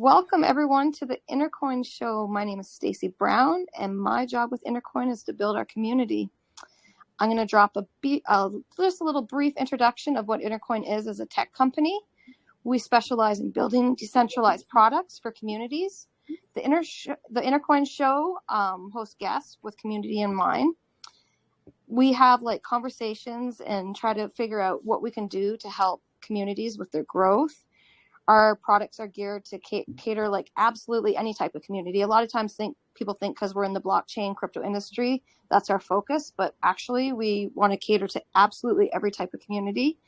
Welcome everyone to the Intercoin Show. My name is Stacy Brown, and my job with Intercoin is to build our community. I'm going to drop just a little brief introduction of what Intercoin is as a tech company. We specialize in building decentralized products for communities. The Intercoin Show hosts guests with community in mind. We have conversations and try to figure out what we can do to help communities with their growth. Our products are geared to cater absolutely any type of community. A lot of times people think because we're in the blockchain crypto industry, that's our focus, but actually we want to cater to absolutely every type of community.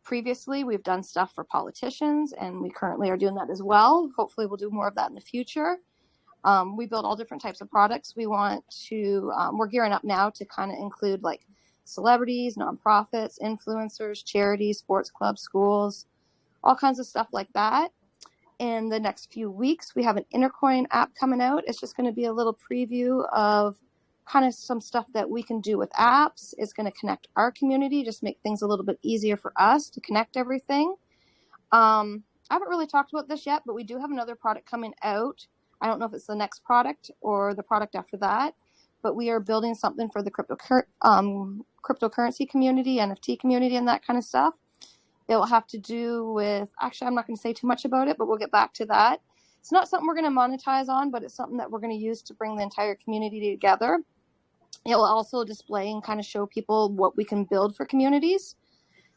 Previously, we've done stuff for politicians, and we currently are doing that as well. Hopefully we'll do more of that in the future. We build all different types of products. We're gearing up now to kind of include celebrities, nonprofits, influencers, charities, sports clubs, schools, all kinds of stuff like that. In the next few weeks, we have an Intercoin app coming out. It's just going to be a little preview of kind of some stuff that we can do with apps. It's going to connect our community, just make things a little bit easier for us to connect everything. I haven't really talked about this yet, but we do have another product coming out. I don't know if it's the next product or the product after that, but we are building something for the cryptocurrency community, NFT community, and that kind of stuff. It will have to do with, actually, I'm not going to say too much about it, but we'll get back to that. It's not something we're going to monetize on, but it's something that we're going to use to bring the entire community together. It will also display and kind of show people what we can build for communities.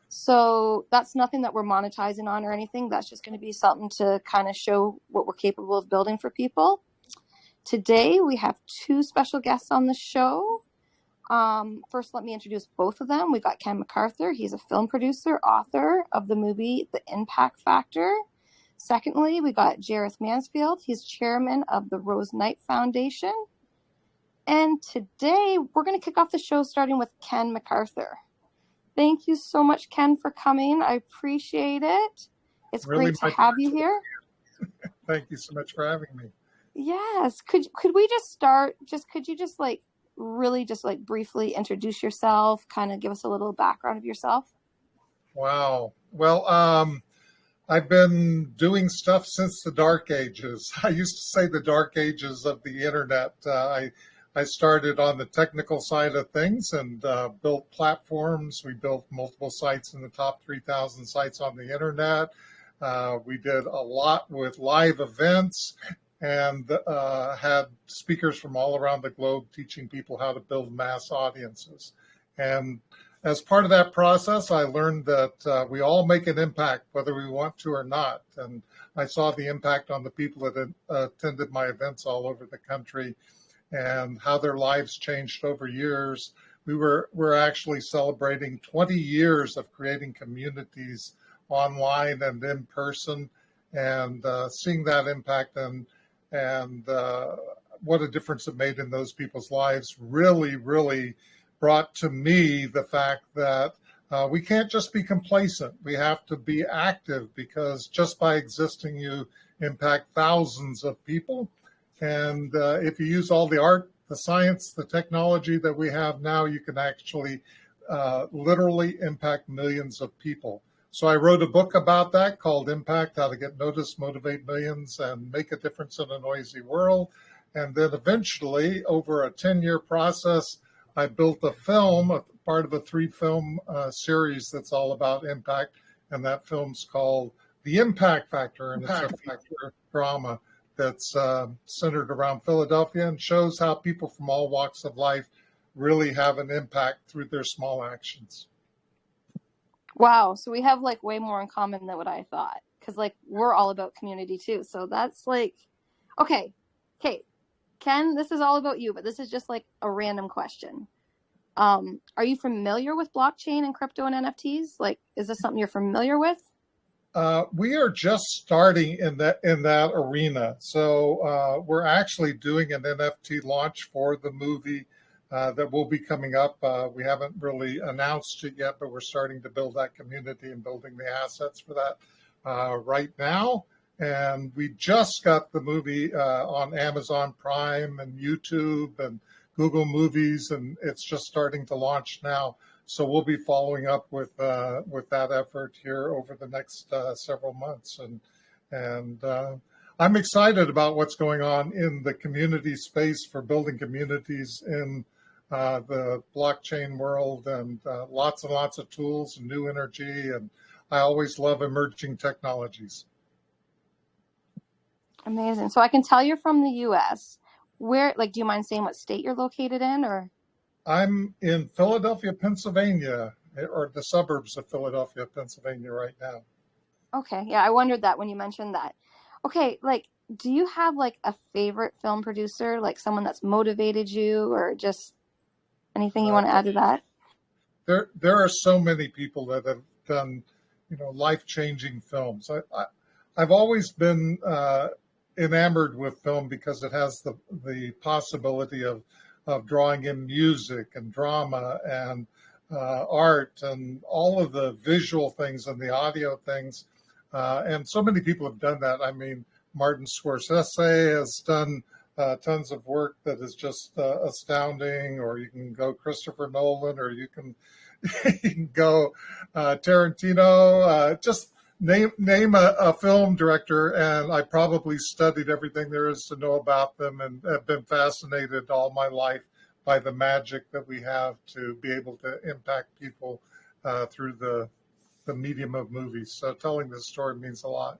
So that's nothing that we're monetizing on or anything. That's just going to be something to kind of show what we're capable of building for people. Today, we have two special guests on the show. First, let me introduce both of them. We got Ken McArthur. He's a film producer, author of the movie The Impact Factor. Secondly, we got Jareth Mansfield. He's chairman of the Rose Knight Foundation. And today, we're going to kick off the show starting with Ken McArthur. Thank you so much, Ken, for coming. I appreciate it. It's really great to have you here. Thank you so much for having me. Yes. Could we just start? Could you just really just briefly introduce yourself, kind of give us a little background of yourself? Wow. Well, I've been doing stuff since the dark ages. I used to say the dark ages of the internet. I started on the technical side of things and built platforms. We built multiple sites in the top 3,000 sites on the internet. We did a lot with live events and had speakers from all around the globe teaching people how to build mass audiences. And as part of that process, I learned that we all make an impact, whether we want to or not. And I saw the impact on the people that attended my events all over the country and how their lives changed over years. We're actually celebrating 20 years of creating communities online and in person, and seeing that impact and what a difference it made in those people's lives really, really brought to me the fact that we can't just be complacent. We have to be active, because just by existing, you impact thousands of people. And if you use all the art, the science, the technology that we have now, you can actually literally impact millions of people. So I wrote a book about that called Impact: How to Get Noticed, Motivate Millions, and Make a Difference in a Noisy World. And then eventually, over a 10-year process, I built a film, part of a 3-film series that's all about impact. And that film's called The Impact Factor, and it's a factor drama that's centered around Philadelphia and shows how people from all walks of life really have an impact through their small actions. Wow. So we have way more in common than what I thought, because we're all about community too. So that's okay, Ken, this is all about you, but this is just a random question. Are you familiar with blockchain and crypto and NFTs? Is this something you're familiar with? We are just starting in that arena. So we're actually doing an NFT launch for the movie that will be coming up. We haven't really announced it yet, but we're starting to build that community and building the assets for that right now. And we just got the movie on Amazon Prime and YouTube and Google Movies, and it's just starting to launch now. So we'll be following up with that effort here over the next several months, And I'm excited about what's going on in the community space for building communities in the blockchain world, and lots and lots of tools and new energy. And I always love emerging technologies. Amazing. So I can tell you're from the U.S. Where, like, do you mind saying what state you're located in, or? I'm in Philadelphia, Pennsylvania, or the suburbs of Philadelphia, Pennsylvania right now. Okay. Yeah, I wondered that when you mentioned that. Okay, like, do you have like a favorite film producer, like someone that's motivated you, or just anything you want to add to that? There are so many people that have done, life-changing films. I've always been enamored with film because it has the possibility of drawing in music and drama and art and all of the visual things and the audio things. And so many people have done that. I mean, Martin Scorsese has done tons of work that is just astounding, or you can go Christopher Nolan, or you can, you can go Tarantino. Just name a film director, and I probably studied everything there is to know about them, and have been fascinated all my life by the magic that we have to be able to impact people through the medium of movies. So telling this story means a lot.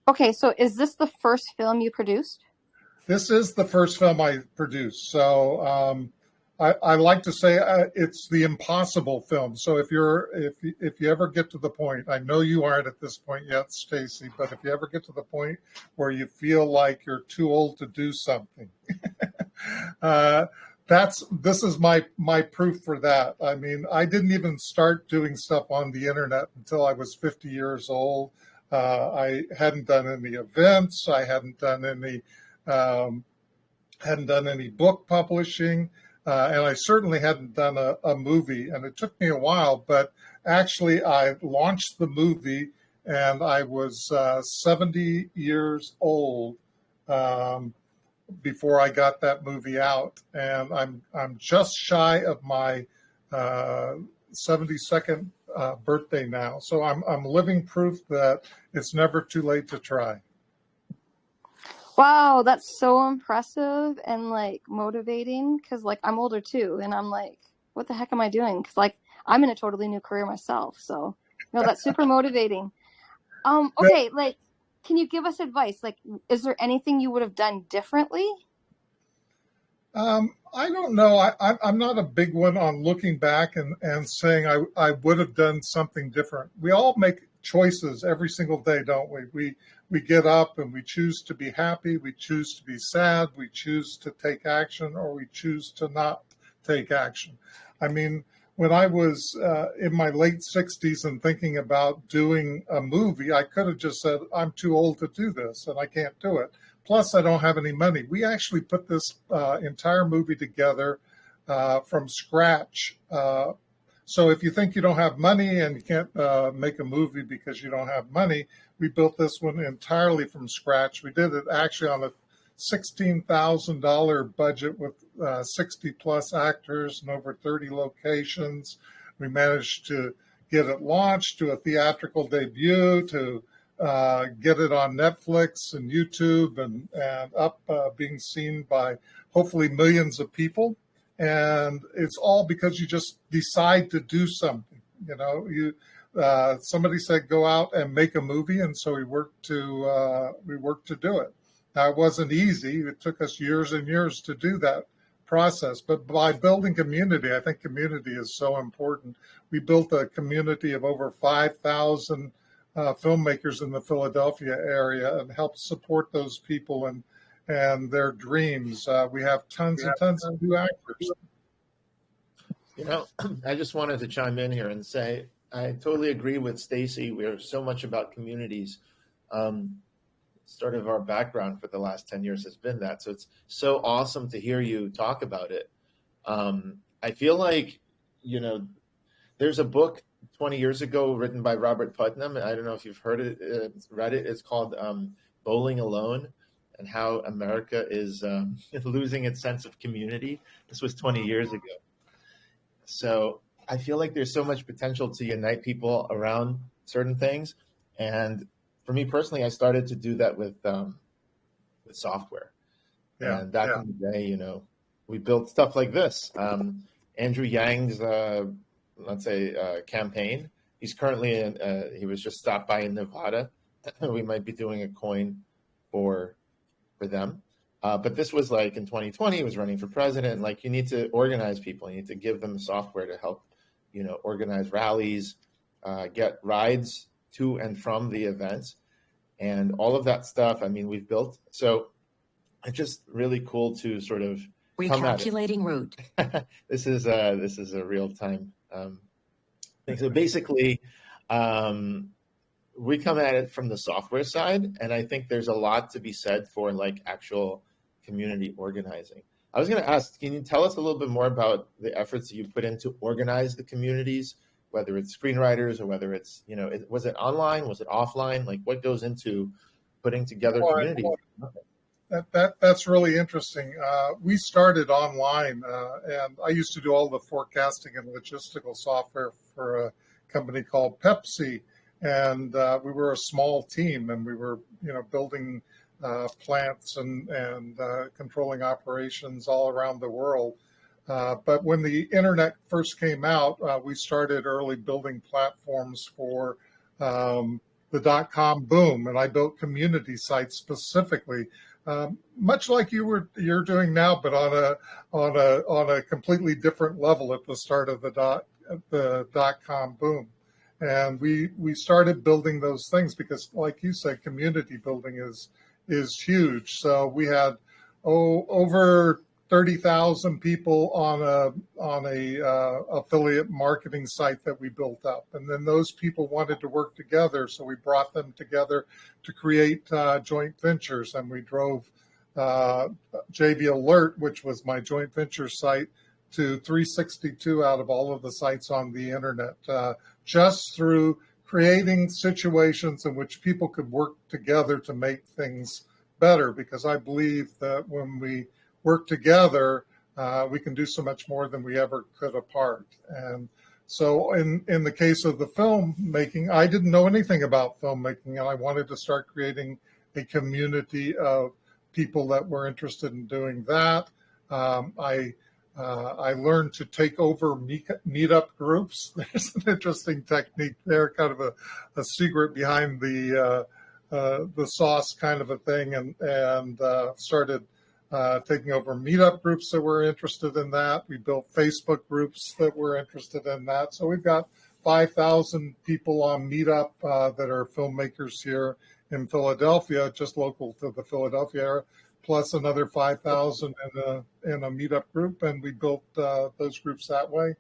Okay, so is this the first film you produced? This is the first film I produced. So I like to say it's the impossible film. So if you ever get to the point, I know you aren't at this point yet, Stacy, but if you ever get to the point where you feel like you're too old to do something, this is my proof for that. I mean, I didn't even start doing stuff on the internet until I was 50 years old. I hadn't done any events. I hadn't done any book publishing, and I certainly hadn't done a movie. And it took me a while, but actually I launched the movie, and I was 70 years old before I got that movie out, and I'm just shy of my 72nd birthday now. So I'm living proof that it's never too late to try. Wow, that's so impressive and like motivating, because like I'm older too, and I'm like, what the heck am I doing? Because like I'm in a totally new career myself, so that's super motivating. Okay, like, can you give us advice? Like, is there anything you would have done differently? I don't know. I'm not a big one on looking back and saying I would have done something different. We all make choices every single day, don't we? We get up and we choose to be happy. We choose to be sad. We choose to take action, or we choose to not take action. I mean, when I was in my late 60s and thinking about doing a movie, I could have just said, I'm too old to do this and I can't do it. Plus, I don't have any money. We actually put this entire movie together from scratch. So if you think you don't have money and you can't make a movie because you don't have money, we built this one entirely from scratch. We did it actually on a $16,000 budget with 60 plus actors and over 30 locations. We managed to get it launched, to a theatrical debut, to get it on Netflix and YouTube and up being seen by hopefully millions of people. And it's all because you just decide to do something. Somebody said, go out and make a movie. And so we worked to do it. Now, it wasn't easy. It took us years and years to do that process. But by building community, I think community is so important. We built a community of over 5,000 filmmakers in the Philadelphia area and helped support those people and their dreams. We have tons and tons of new actors. I just wanted to chime in here and say, I totally agree with Stacy. We're so much about communities. Sort of our background for the last 10 years has been that. So it's so awesome to hear you talk about it. I feel like, there's a book 20 years ago written by Robert Putnam. I don't know if you've heard it, read it. It's called Bowling Alone, and how America is losing its sense of community. This was 20 years ago. So I feel like there's so much potential to unite people around certain things. And for me personally, I started to do that with software. Yeah. And back in the day, we built stuff like this. Andrew Yang's, let's say, campaign. He's currently he was just stopped by in Nevada. We might be doing a coin for them. But this was like in 2020, he was running for president. Like, you need to organize people. You need to give them software to help, organize rallies, get rides to and from the events, and all of that stuff. I mean, we've built. So it's just really cool to sort of recalculating route. This is a real time thing. So basically, we come at it from the software side, and I think there's a lot to be said for like actual community organizing. I was going to ask, can you tell us a little bit more about the efforts that you put in to organize the communities, whether it's screenwriters or whether it's, was it online, was it offline? Like, what goes into putting together communities? That's really interesting. We started online, and I used to do all the forecasting and logistical software for a company called Pepsi. And we were a small team, and we were, building plants and controlling operations all around the world. But when the internet first came out, we started early building platforms for the .com boom, and I built community sites specifically, much like you're doing now, but on a completely different level at the start of the .com boom. And we started building those things because, like you said, community building is huge. So we had over 30,000 people on a affiliate marketing site that we built up, and then those people wanted to work together, so we brought them together to create joint ventures, and we drove JV Alert, which was my joint venture site, to 362 out of all of the sites on the internet, just through creating situations in which people could work together to make things better. Because I believe that when we work together, we can do so much more than we ever could apart. And so in the case of the filmmaking, I didn't know anything about filmmaking, and I wanted to start creating a community of people that were interested in doing that. I learned to take over meetup groups. There's an interesting technique there, kind of a secret behind the sauce kind of a thing, and started taking over meetup groups that were interested in that. We built Facebook groups that were interested in that. So we've got 5,000 people on Meetup that are filmmakers here in Philadelphia, just local to the Philadelphia area, plus another 5,000 in a meetup group, and we built those groups that way.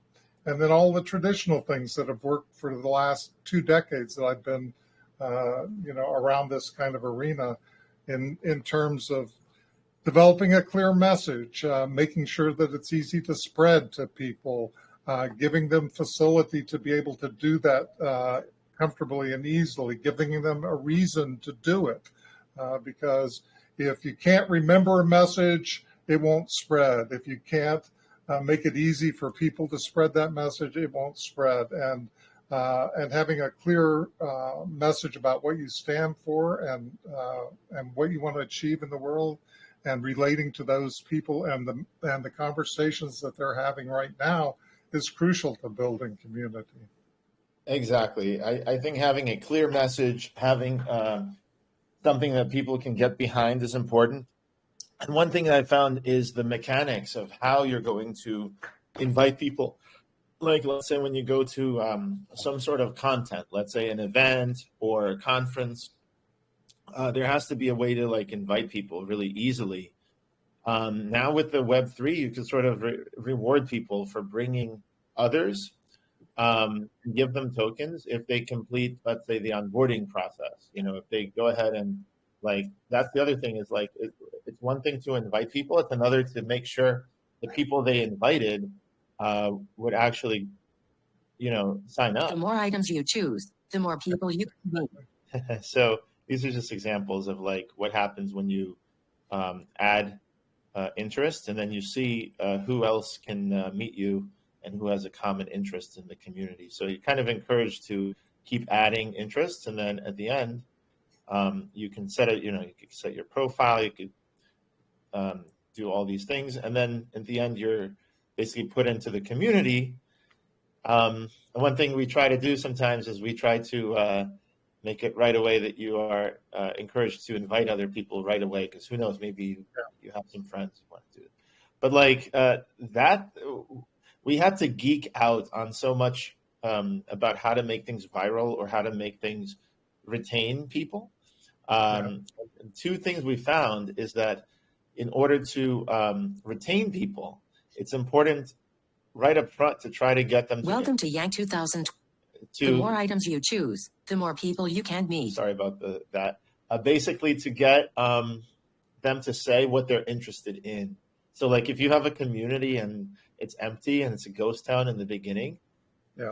And then all the traditional things that have worked for the last 2 decades that I've been, around this kind of arena, in terms of developing a clear message, making sure that it's easy to spread to people, giving them facility to be able to do that comfortably and easily, giving them a reason to do it, because if you can't remember a message, it won't spread. If you can't make it easy for people to spread that message, it won't spread. And having a clear message about what you stand for and what you want to achieve in the world, and relating to those people and the conversations that they're having right now is crucial to building community. Exactly. I think having a clear message, having something that people can get behind is important. And one thing that I found is the mechanics of how you're going to invite people. Like, let's say when you go to some sort of content, let's say an event or a conference, there has to be a way to like invite people really easily. Now with the Web3, you can sort of reward people for bringing others, give them tokens if they complete, let's say, the onboarding process. If they go ahead and that's the other thing is it's one thing to invite people. It's another to make sure the people they invited would actually, sign up. The more items you choose, the more people you can meet. So these are just examples of what happens when you add interest, and then you see who else can meet you and who has a common interest in the community. So you're kind of encouraged to keep adding interests, and then at the end, You can set it, you could set your profile, you could do all these things. And then at the end, you're basically put into the community. And one thing we try to do sometimes is we try to make it right away that you are encouraged to invite other people right away, because who knows, maybe you have some friends who want to do it. But like that, we had to geek out on so much about how to make things viral or how to make things retain people. Two things we found is that in order to retain people, it's important right up front to try to get them to Welcome to Yang 2000. The more items you choose, the more people you can meet. Sorry about that. Basically to get them to say what they're interested in. So like if you have a community and it's empty and it's a ghost town in the beginning,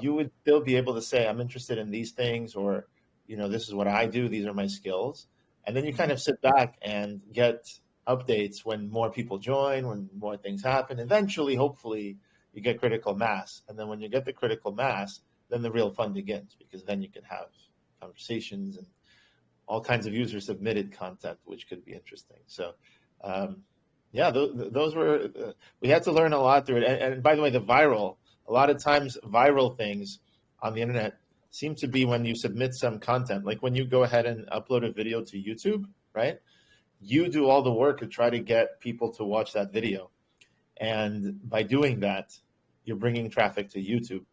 you would still be able to say, I'm interested in these things, or, this is what I do. These are my skills. And then you kind of sit back and get updates when more people join, when more things happen. Eventually, hopefully, you get critical mass. And then when you get the critical mass, then the real fun begins, because then you can have conversations and all kinds of user submitted content, which could be interesting. So, those were, we had to learn a lot through it. And by the way, a lot of times viral things on the internet seem to be when you submit some content, like when you go ahead and upload a video to YouTube, right? You do all the work to try to get people to watch that video. And by doing that, you're bringing traffic to YouTube.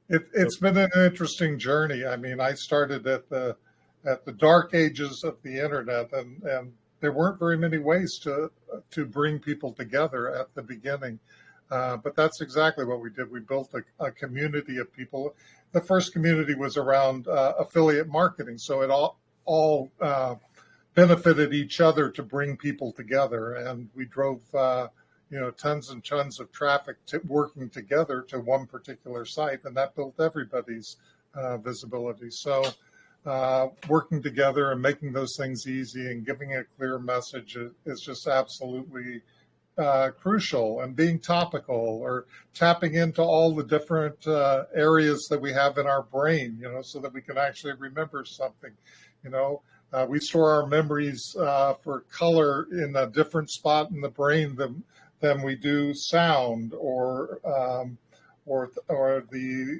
It's been an interesting journey. I mean, I started at the dark ages of the internet, and there weren't very many ways to bring people together at the beginning. But that's exactly what we did. We built a community of people. The first community was around affiliate marketing, so it all benefited each other to bring people together, and we drove tons and tons of traffic working together to one particular site, and that built everybody's visibility. So working together and making those things easy and giving a clear message is just absolutely crucial, and being topical or tapping into all the different areas that we have in our brain, so that we can actually remember something. We store our memories for color in a different spot in the brain than we do sound or the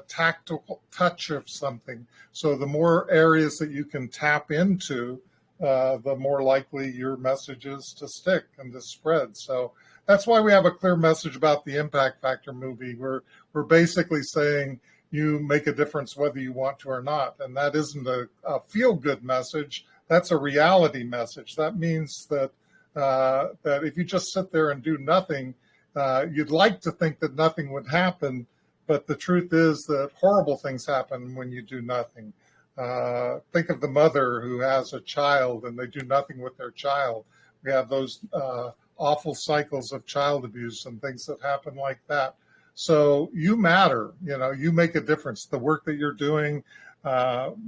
tactile touch of something. So the more areas that you can tap into, the more likely your message is to stick and to spread. So that's why we have a clear message about the Impact Factor movie. We're basically saying you make a difference whether you want to or not. And that isn't a feel-good message. That's a reality message. That means that if you just sit there and do nothing, you'd like to think that nothing would happen, but the truth is that horrible things happen when you do nothing. Think of the mother who has a child and they do nothing with their child. We have those awful cycles of child abuse and things that happen like that. So you matter, you make a difference. The work that you're doing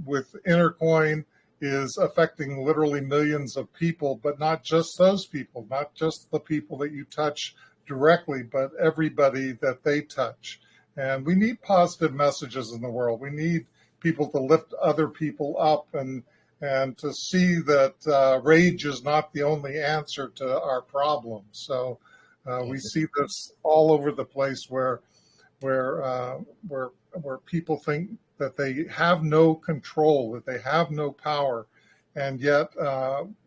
with Intercoin is affecting literally millions of people, but not just those people, not just the people that you touch directly, but everybody that they touch. And we need positive messages in the world. We need people to lift other people up and to see that rage is not the only answer to our problems. So we see this all over the place where people think that they have no control, that they have no power, and yet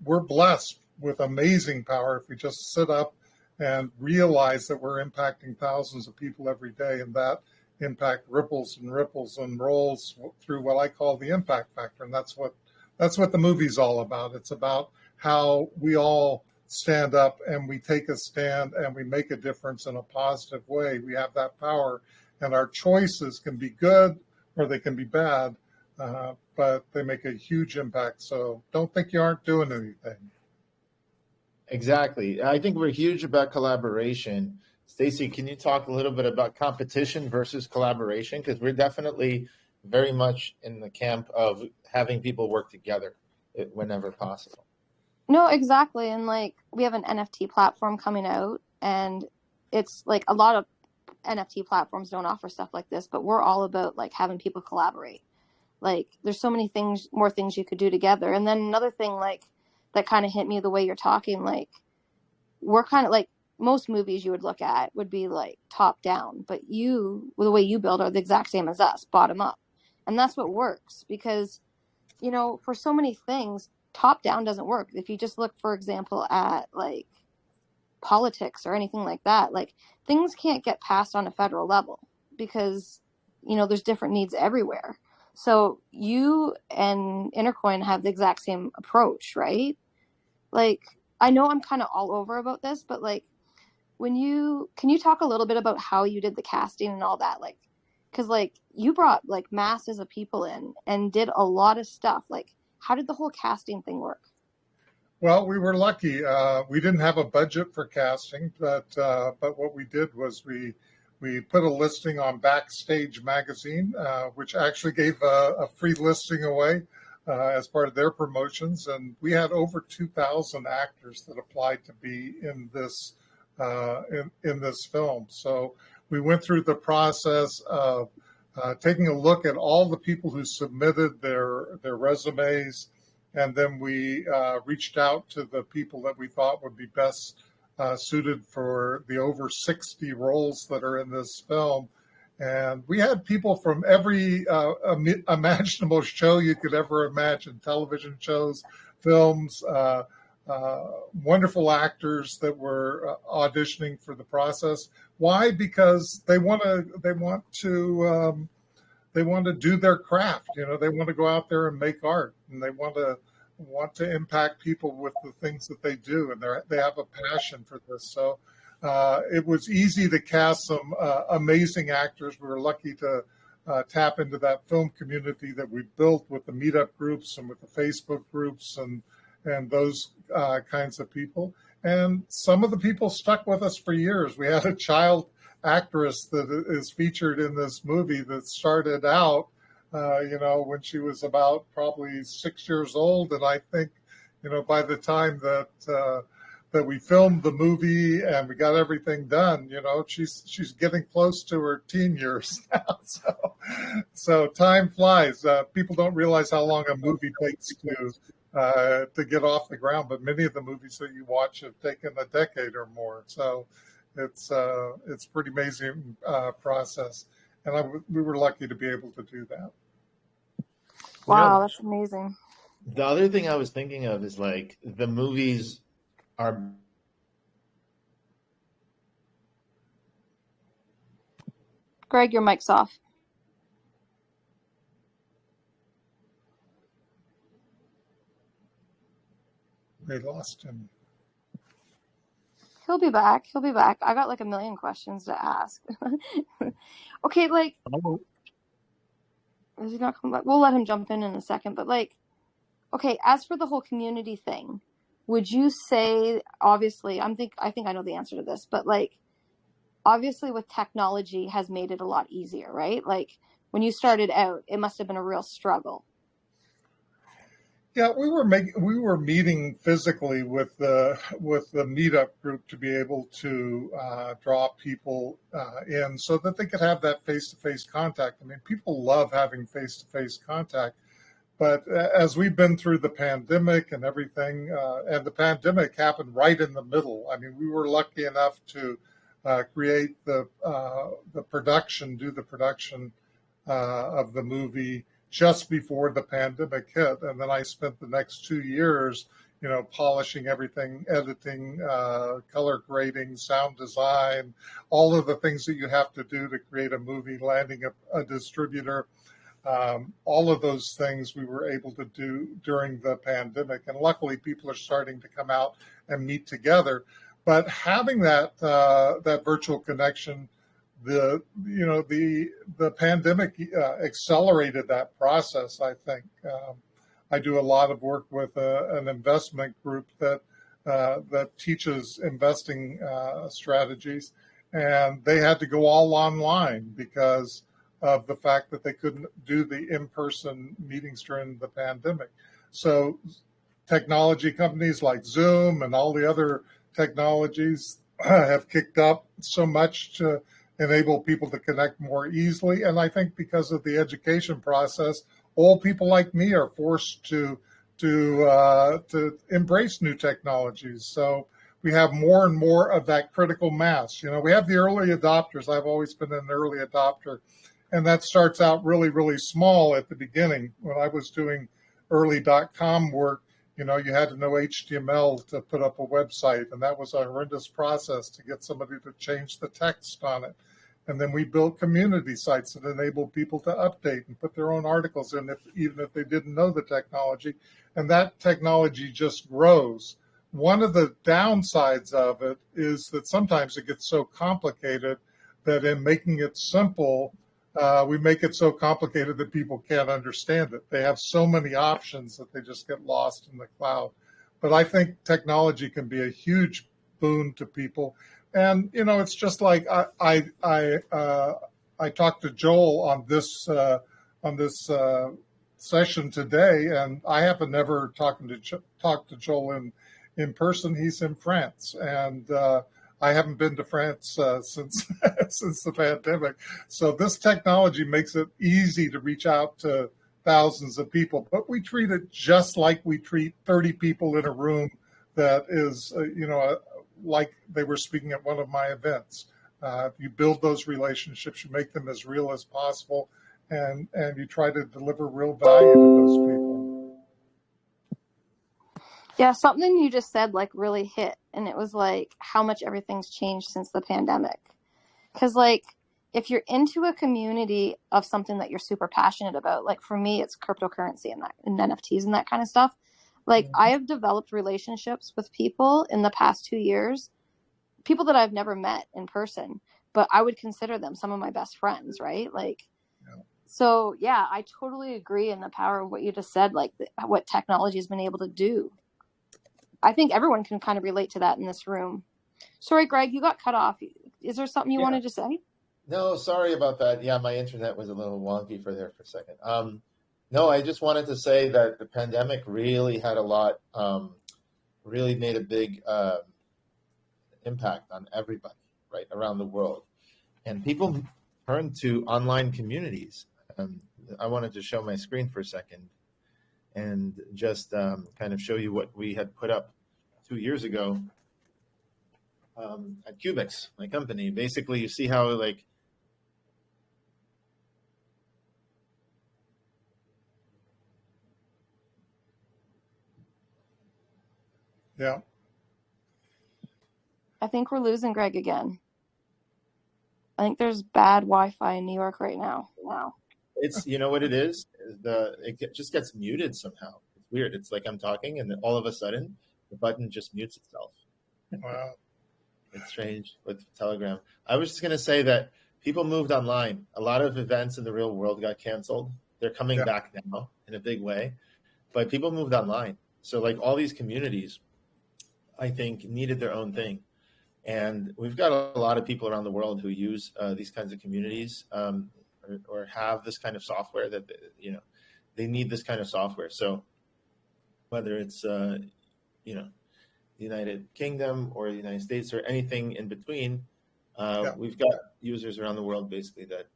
we're blessed with amazing power if we just sit up and realize that we're impacting thousands of people every day, and that impact ripples and ripples and rolls through what I call the impact factor. And that's what the movie's all about. It's about how we all stand up and we take a stand and we make a difference in a positive way. We have that power, and our choices can be good or they can be bad, but they make a huge impact. So don't think you aren't doing anything. Exactly. I think we're huge about collaboration. Stacy, can you talk a little bit about competition versus collaboration? Because we're definitely very much in the camp of having people work together whenever possible. No, exactly. And like we have an NFT platform coming out, and it's like a lot of NFT platforms don't offer stuff like this, but we're all about like having people collaborate. Like there's so many things, more things you could do together. And then another thing like that kind of hit me the way you're talking, like we're kind of like most movies you would look at would be like top down, but you, the way you build are the exact same as us, bottom up. And that's what works because, you know, for so many things, top down doesn't work. If you just look, for example, at like politics or anything like that, like things can't get passed on a federal level because, you know, there's different needs everywhere. So you and Intercoin have the exact same approach, right? Like, I know I'm kind of all over about this, but like, can you talk a little bit about how you did the casting and all that? Like, because like you brought like masses of people in and did a lot of stuff. Like, how did the whole casting thing work? Well, we were lucky. We didn't have a budget for casting, but what we did was we put a listing on Backstage magazine, which actually gave a free listing away as part of their promotions, and we had over 2,000 actors that applied to be in this in this film. So we went through the process of taking a look at all the people who submitted their resumes, and then we reached out to the people that we thought would be best suited for the over 60 roles that are in this film. And we had people from every imaginable show you could ever imagine, television shows, films, wonderful actors that were auditioning for the process. Why? Because they want to do their craft. You know, they want to go out there and make art, and they want to impact people with the things that they do, and they have a passion for this. So it was easy to cast some amazing actors. We were lucky to tap into that film community that we built with the meetup groups and with the Facebook groups and those kinds of people. And some of the people stuck with us for years. We had a child actress that is featured in this movie that started out, when she was about probably 6 years old. And I think, by the time that we filmed the movie and we got everything done, she's getting close to her teen years now. So time flies. People don't realize how long a movie takes to get off the ground, but many of the movies that you watch have taken a decade or more. So it's pretty amazing process, and we were lucky to be able to do that. Wow, that's amazing. The other thing I was thinking of is like the movies are. Greg, your mic's off. They lost him. He'll be back. I got like a million questions to ask. Okay, like, is he not coming back? We'll let him jump in a second. But like, okay, as for the whole community thing, would you say, obviously, I think I know the answer to this, but like, obviously with technology has made it a lot easier, right? Like when you started out, it must have been a real struggle. Yeah, we were meeting physically with the meetup group to be able to draw people in so that they could have that face-to-face contact. I mean, people love having face-to-face contact, but as we've been through the pandemic and everything, and the pandemic happened right in the middle. I mean, we were lucky enough to create do the production of the movie just before the pandemic hit. And then I spent the next 2 years, polishing everything, editing, color grading, sound design, all of the things that you have to do to create a movie, landing a distributor. All of those things we were able to do during the pandemic. And luckily people are starting to come out and meet together. But having that virtual connection, the pandemic accelerated that process, I think. I do a lot of work with an investment group that teaches investing strategies, and they had to go all online because of the fact that they couldn't do the in-person meetings during the pandemic. So technology companies like Zoom and all the other technologies have kicked up so much to enable people to connect more easily. And I think because of the education process, old people like me are forced to embrace new technologies. So we have more and more of that critical mass. You know, we have the early adopters. I've always been an early adopter, and that starts out really, really small at the beginning. When I was doing early .com work, you know, you had to know HTML to put up a website, and that was a horrendous process to get somebody to change the text on it. And then we built community sites that enabled people to update and put their own articles in, even if they didn't know the technology. And that technology just grows. One of the downsides of it is that sometimes it gets so complicated that in making it simple, we make it so complicated that people can't understand it. They have so many options that they just get lost in the cloud. But I think technology can be a huge boon to people. And, you know, it's just like I talked to Joel on this session today, and I haven't never talked to Joel in person. He's in France, and I haven't been to France since the pandemic. So this technology makes it easy to reach out to thousands of people, but we treat it just like we treat 30 people in a room that is, like they were speaking at one of my events. You build those relationships, you make them as real as possible, and you try to deliver real value to those people. Yeah, something you just said like really hit, and it was like how much everything's changed since the pandemic. Because like if you're into a community of something that you're super passionate about, like for me it's cryptocurrency and NFTs and that kind of stuff. Like I have developed relationships with people in the past 2 years, people that I've never met in person, but I would consider them some of my best friends, right? Like, so yeah, I totally agree in the power of what you just said, like what technology has been able to do. I think everyone can kind of relate to that in this room. Sorry, Greg, you got cut off. Is there something you wanted to say? No, sorry about that. Yeah, my internet was a little wonky for a second. No, I just wanted to say that the pandemic really had a lot, really made a big impact on everybody, right, around the world. And people turned to online communities. I wanted to show my screen for a second and just kind of show you what we had put up 2 years ago at qbix, my company. Basically, you see how like, Yeah. I think we're losing Greg again. I think there's bad Wi-Fi in New York right now. it's, you know what it is? It just gets muted somehow. It's weird. It's like I'm talking and then all of a sudden the button just mutes itself. Wow. It's strange with Telegram. I was just going to say that people moved online. A lot of events in the real world got canceled. They're coming back now in a big way, but people moved online. So like all these communities, I think, needed their own thing. And we've got a lot of people around the world who use these kinds of communities or have this kind of software that, they need this kind of software. So whether it's, the United Kingdom or the United States or anything in between, we've got users around the world basically that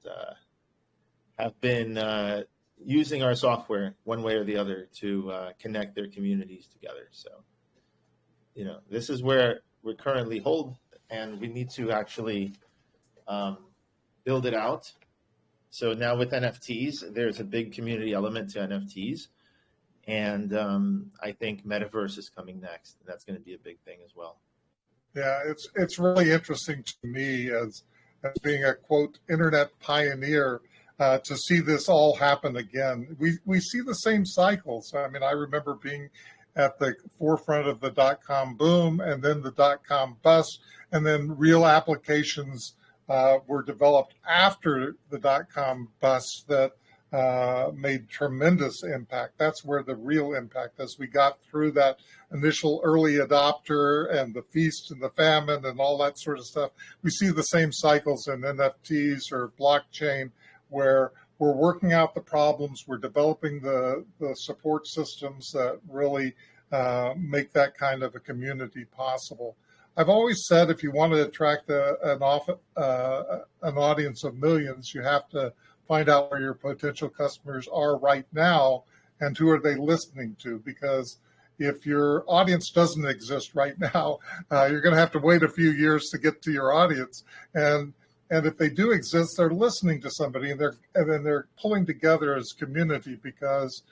have been using our software one way or the other to connect their communities together. So, this is where we currently hold, and we need to actually build it out. So now with NFTs, there's a big community element to NFTs. And I think metaverse is coming next. And that's going to be a big thing as well. Yeah, it's really interesting to me as being a, quote, internet pioneer to see this all happen again. We see the same cycles. I mean, I remember being at the forefront of the dot-com boom and then the dot-com bust, and then real applications were developed after the dot-com bust that made tremendous impact. That's where the real impact, as we got through that initial early adopter and the feast and the famine and all that sort of stuff. We see the same cycles in NFTs or blockchain where we're working out the problems, we're developing the support systems that really make that kind of a community possible. I've always said if you want to attract an audience of millions, you have to find out where your potential customers are right now and who are they listening to. Because if your audience doesn't exist right now, you're going to have to wait a few years to get to your audience. And if they do exist, they're listening to somebody, and then they're pulling together as community, because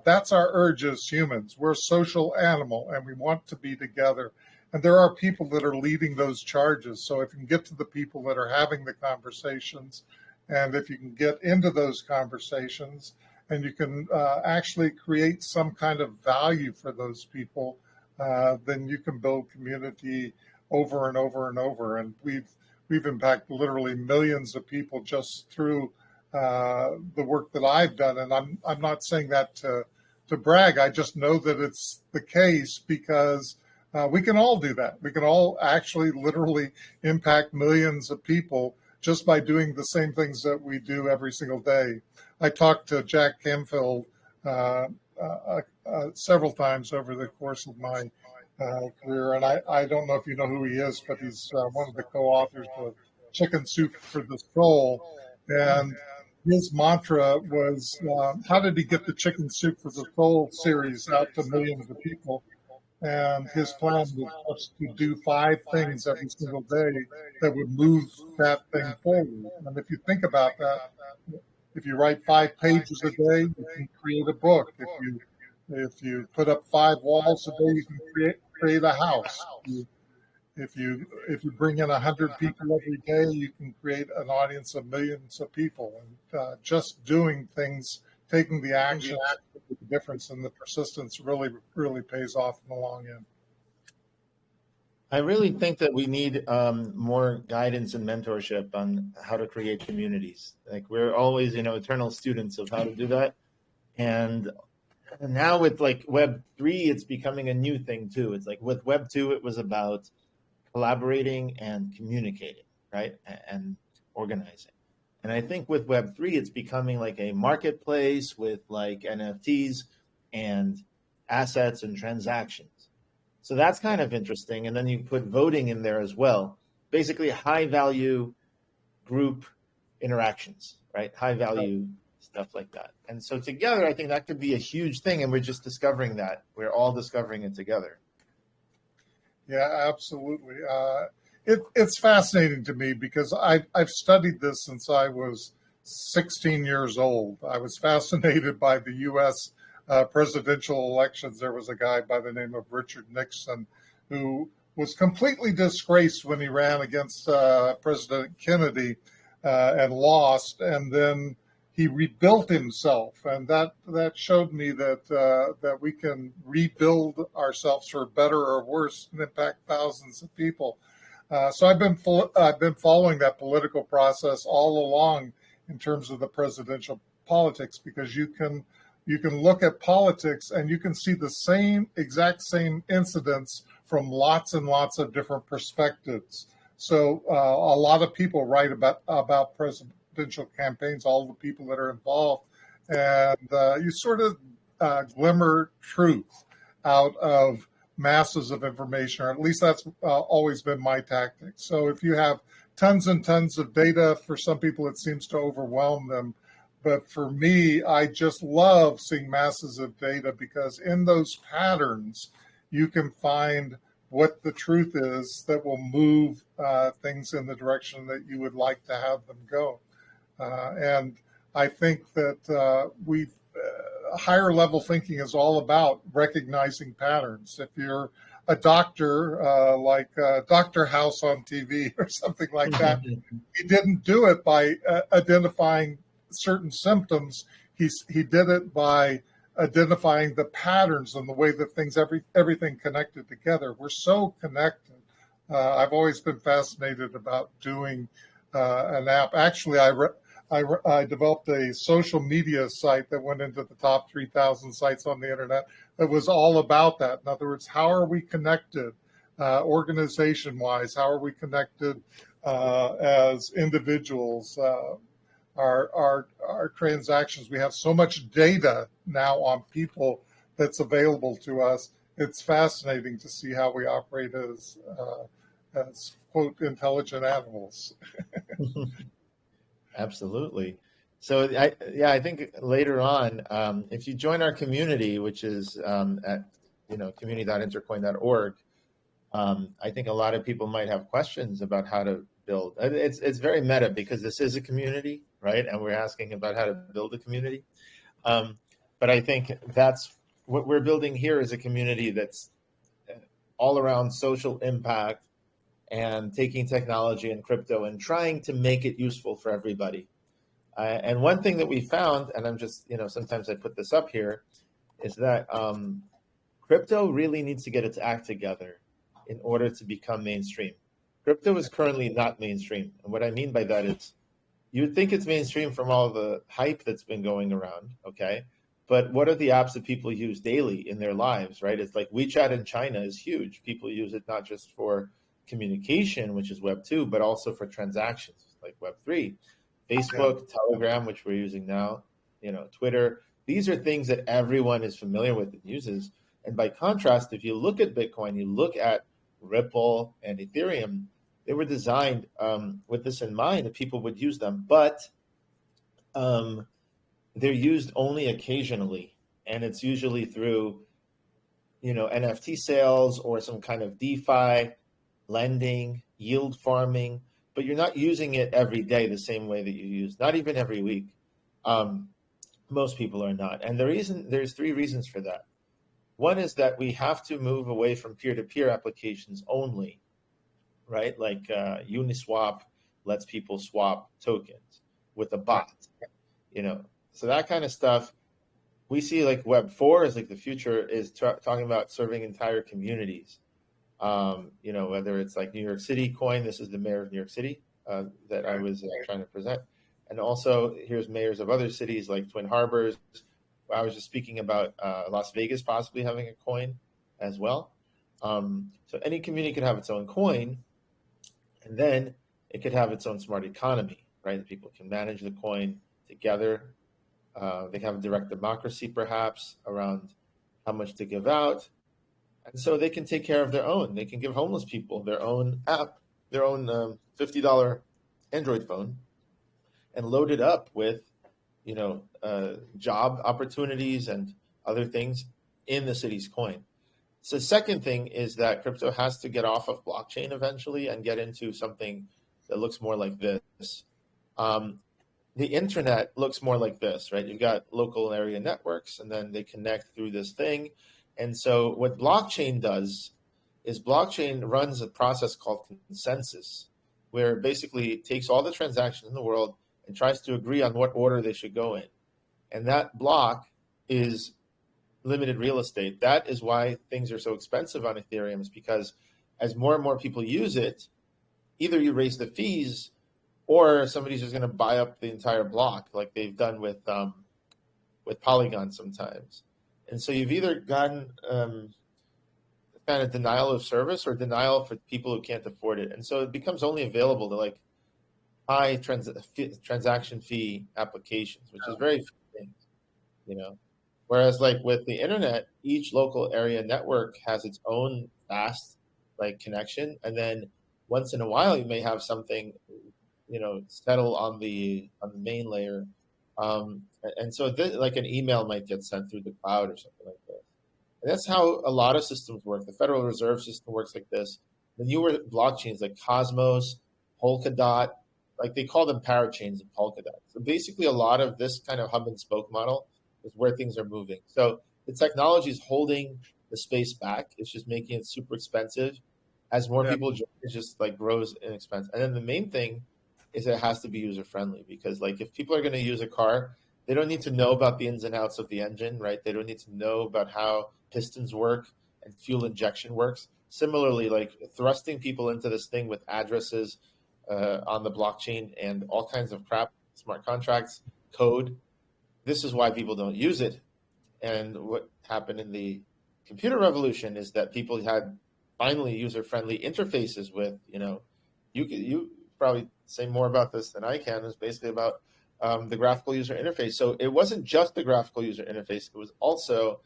that's our urge as humans. We're a social animal, and we want to be together. And there are people that are leading those charges. So if you can get to the people that are having the conversations, and if you can get into those conversations, and you can actually create some kind of value for those people, then you can build community over and over and over. And we've impacted literally millions of people just through the work that I've done. And I'm not saying that to brag. I just know that it's the case, because we can all do that. We can all actually literally impact millions of people just by doing the same things that we do every single day. I talked to Jack Canfield several times over the course of my career, and I don't know if you know who he is, but he's one of the co-authors of Chicken Soup for the Soul. And his mantra was, how did he get the Chicken Soup for the Soul series out to millions of people? And his plan was to do 5 things every single day that would move that thing forward. And if you think about that, if you write 5 pages a day, you can create a book. If you put up 5 walls a day, you can create a house. If you bring in 100 people every day, you can create an audience of millions of people. And just doing things, taking the action, the difference, and the persistence really, really pays off in the long end. I really think that we need more guidance and mentorship on how to create communities. Like, we're always, eternal students of how to do that. And now with like Web3, it's becoming a new thing too. It's like with Web2, it was about collaborating and communicating, right? And organizing. And I think with Web3, it's becoming like a marketplace with like NFTs and assets and transactions. So that's kind of interesting. And then you put voting in there as well. Basically high value group interactions, right? High value stuff like that. And so together, I think that could be a huge thing. And we're just discovering that. We're all discovering it together. Yeah, absolutely. It's fascinating to me because I've studied this since I was 16 years old. I was fascinated by the U.S. Presidential elections. There was a guy by the name of Richard Nixon who was completely disgraced when he ran against President Kennedy and lost, and then he rebuilt himself, and that showed me that we can rebuild ourselves for better or worse and impact thousands of people. So I've been following that political process all along in terms of the presidential politics, because you can look at politics and you can see the exact same incidents from lots and lots of different perspectives. So a lot of people write about presidential campaigns, all the people that are involved, and you sort of glimmer truth out of masses of information, or at least that's always been my tactic. So if you have tons and tons of data, for some people it seems to overwhelm them. But for me, I just love seeing masses of data, because in those patterns, you can find what the truth is that will move things in the direction that you would like to have them go. And I think that higher level thinking is all about recognizing patterns. If you're a doctor, like Dr. House on TV or something like that, he didn't do it by identifying certain symptoms. He did it by identifying the patterns and the way that everything connected together. We're so connected. I've always been fascinated about doing an app. Actually, I developed a social media site that went into the top 3,000 sites on the internet that was all about that. In other words, how are we connected organization-wise? How are we connected as individuals? Our transactions. We have so much data now on people that's available to us. It's fascinating to see how we operate as as, quote, intelligent animals. Absolutely. So I think later on, if you join our community, which is at community.intercoin.org, I think a lot of people might have questions about how to build. It's very meta because this is a community, right? And we're asking about how to build a community. But I think that's what we're building here is a community that's all around social impact and taking technology and crypto and trying to make it useful for everybody. And one thing that we found, and I'm just, sometimes I put this up here, is that crypto really needs to get its act together in order to become mainstream. Crypto is currently not mainstream. And what I mean by that is you would think it's mainstream from all the hype that's been going around, okay? But what are the apps that people use daily in their lives, right? It's like WeChat in China is huge. People use it not just for communication, which is Web 2, but also for transactions like Web 3. Facebook, Telegram, which we're using now, Twitter. These are things that everyone is familiar with and uses. And by contrast, if you look at Bitcoin, you look at Ripple and Ethereum, they were designed with this in mind that people would use them, but they're used only occasionally. And it's usually through, NFT sales or some kind of DeFi, lending, yield farming, but you're not using it every day the same way that you use, not even every week. Most people are not. And there's three reasons for that. One is that we have to move away from peer-to-peer applications only, right? Like Uniswap lets people swap tokens with a bot, So that kind of stuff, we see like Web 4 is like the future is talking about serving entire communities. Whether it's like New York City coin, this is the mayor of New York City that I was trying to present. And also here's mayors of other cities like Twin Harbors. I was just speaking about Las Vegas possibly having a coin as well. So any community could have its own coin, and then it could have its own smart economy, right? People can manage the coin together. They can have a direct democracy perhaps around how much to give out. And so they can take care of their own. They can give homeless people their own app, their own $50 Android phone, and load it up with, job opportunities and other things in the city's coin. So the second thing is that crypto has to get off of blockchain eventually and get into something that looks more like this. The internet looks more like this, right? You've got local area networks, and then they connect through this thing. And so what blockchain does is blockchain runs a process called consensus, where basically it takes all the transactions in the world and tries to agree on what order they should go in. And that block is limited real estate. That is why things are so expensive on Ethereum, is because as more and more people use it, either you raise the fees or somebody's just going to buy up the entire block like they've done with Polygon sometimes. And so you've either gotten kind of denial of service or denial for people who can't afford it. And so it becomes only available to like high transaction fee applications, which is very few things, Whereas like with the internet, each local area network has its own fast like connection. And then once in a while, you may have something, settle on the main layer. And so like an email might get sent through the cloud or something like that. And that's how a lot of systems work. The Federal Reserve System works like this. The newer blockchains like Cosmos, Polkadot, like they call them parachains in Polkadot. So basically a lot of this kind of hub and spoke model is where things are moving. So the technology is holding the space back. It's just making it super expensive. As more people join, it just like grows in expense. And then the main thing is it has to be user friendly, because like if people are going to use a car, they don't need to know about the ins and outs of the engine, right? They don't need to know about how pistons work and fuel injection works. Similarly, like thrusting people into this thing with addresses on the blockchain and all kinds of crap, smart contracts, code. This is why people don't use it. And what happened in the computer revolution is that people had finally user-friendly interfaces with, you probably say more about this than I can. It's basically about the graphical user interface. So it wasn't just the graphical user interface. It was also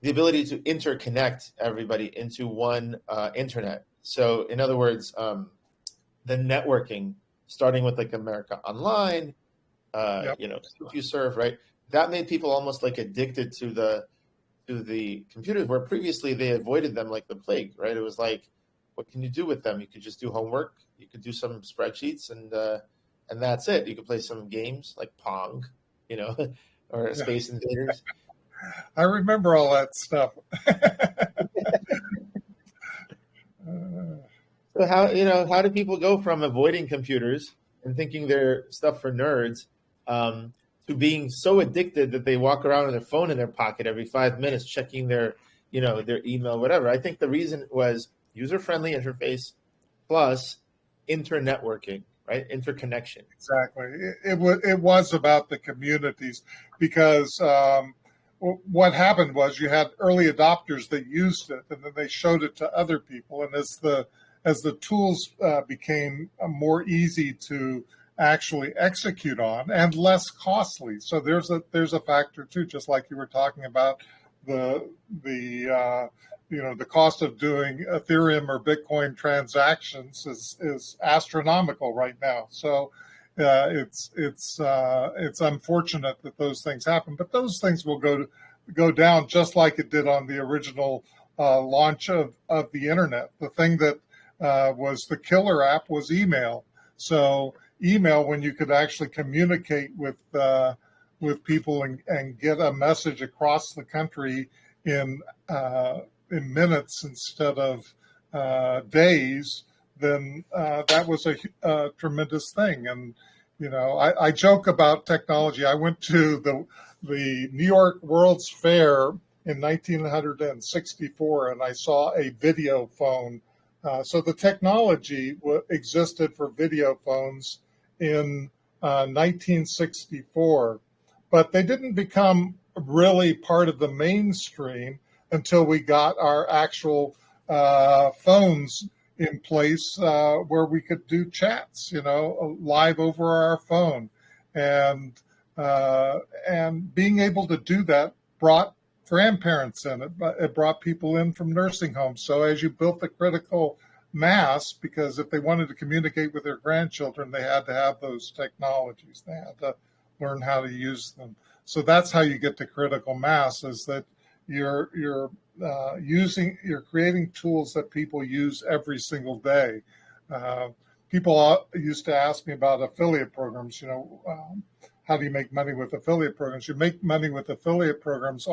the ability to interconnect everybody into one internet. So in other words, the networking, starting with like America Online, Yep. CompuServe, right? That made people almost like addicted to the computers, where previously they avoided them like the plague, right? It was like, what can you do with them? You could just do homework, you could do some spreadsheets, and that's it. You could play some games like Pong, or Space Invaders. I remember all that stuff. So how do people go from avoiding computers and thinking they're stuff for nerds, to being so addicted that they walk around with their phone in their pocket every 5 minutes, checking their email, whatever? I think the reason was user-friendly interface plus internetworking, right? Interconnection. Exactly. It was about the communities, because what happened was you had early adopters that used it, and then they showed it to other people. And as the tools became more easy to actually execute on and less costly, so there's a factor too, just like you were talking about the cost of doing Ethereum or Bitcoin transactions is astronomical right now. So it's unfortunate that those things happen, but those things will go down just like it did on the original launch of the internet. The thing that was the killer app was email. So email, when you could actually communicate with people and get a message across the country in minutes instead of days, then that was a tremendous thing. And I joke about technology. I went to the New York World's Fair in 1964, and I saw a video phone. So the technology existed for video phones in 1964, but they didn't become really part of the mainstream until we got our actual phones in place, where we could do chats, live over our phone, and being able to do that brought grandparents in. It brought people in from nursing homes. So as you built the critical mass, because if they wanted to communicate with their grandchildren, they had to have those technologies. They had to learn how to use them. So that's how you get to critical mass, is that you're creating tools that people use every single day. People used to ask me about affiliate programs. How do you make money with affiliate programs? You make money with affiliate programs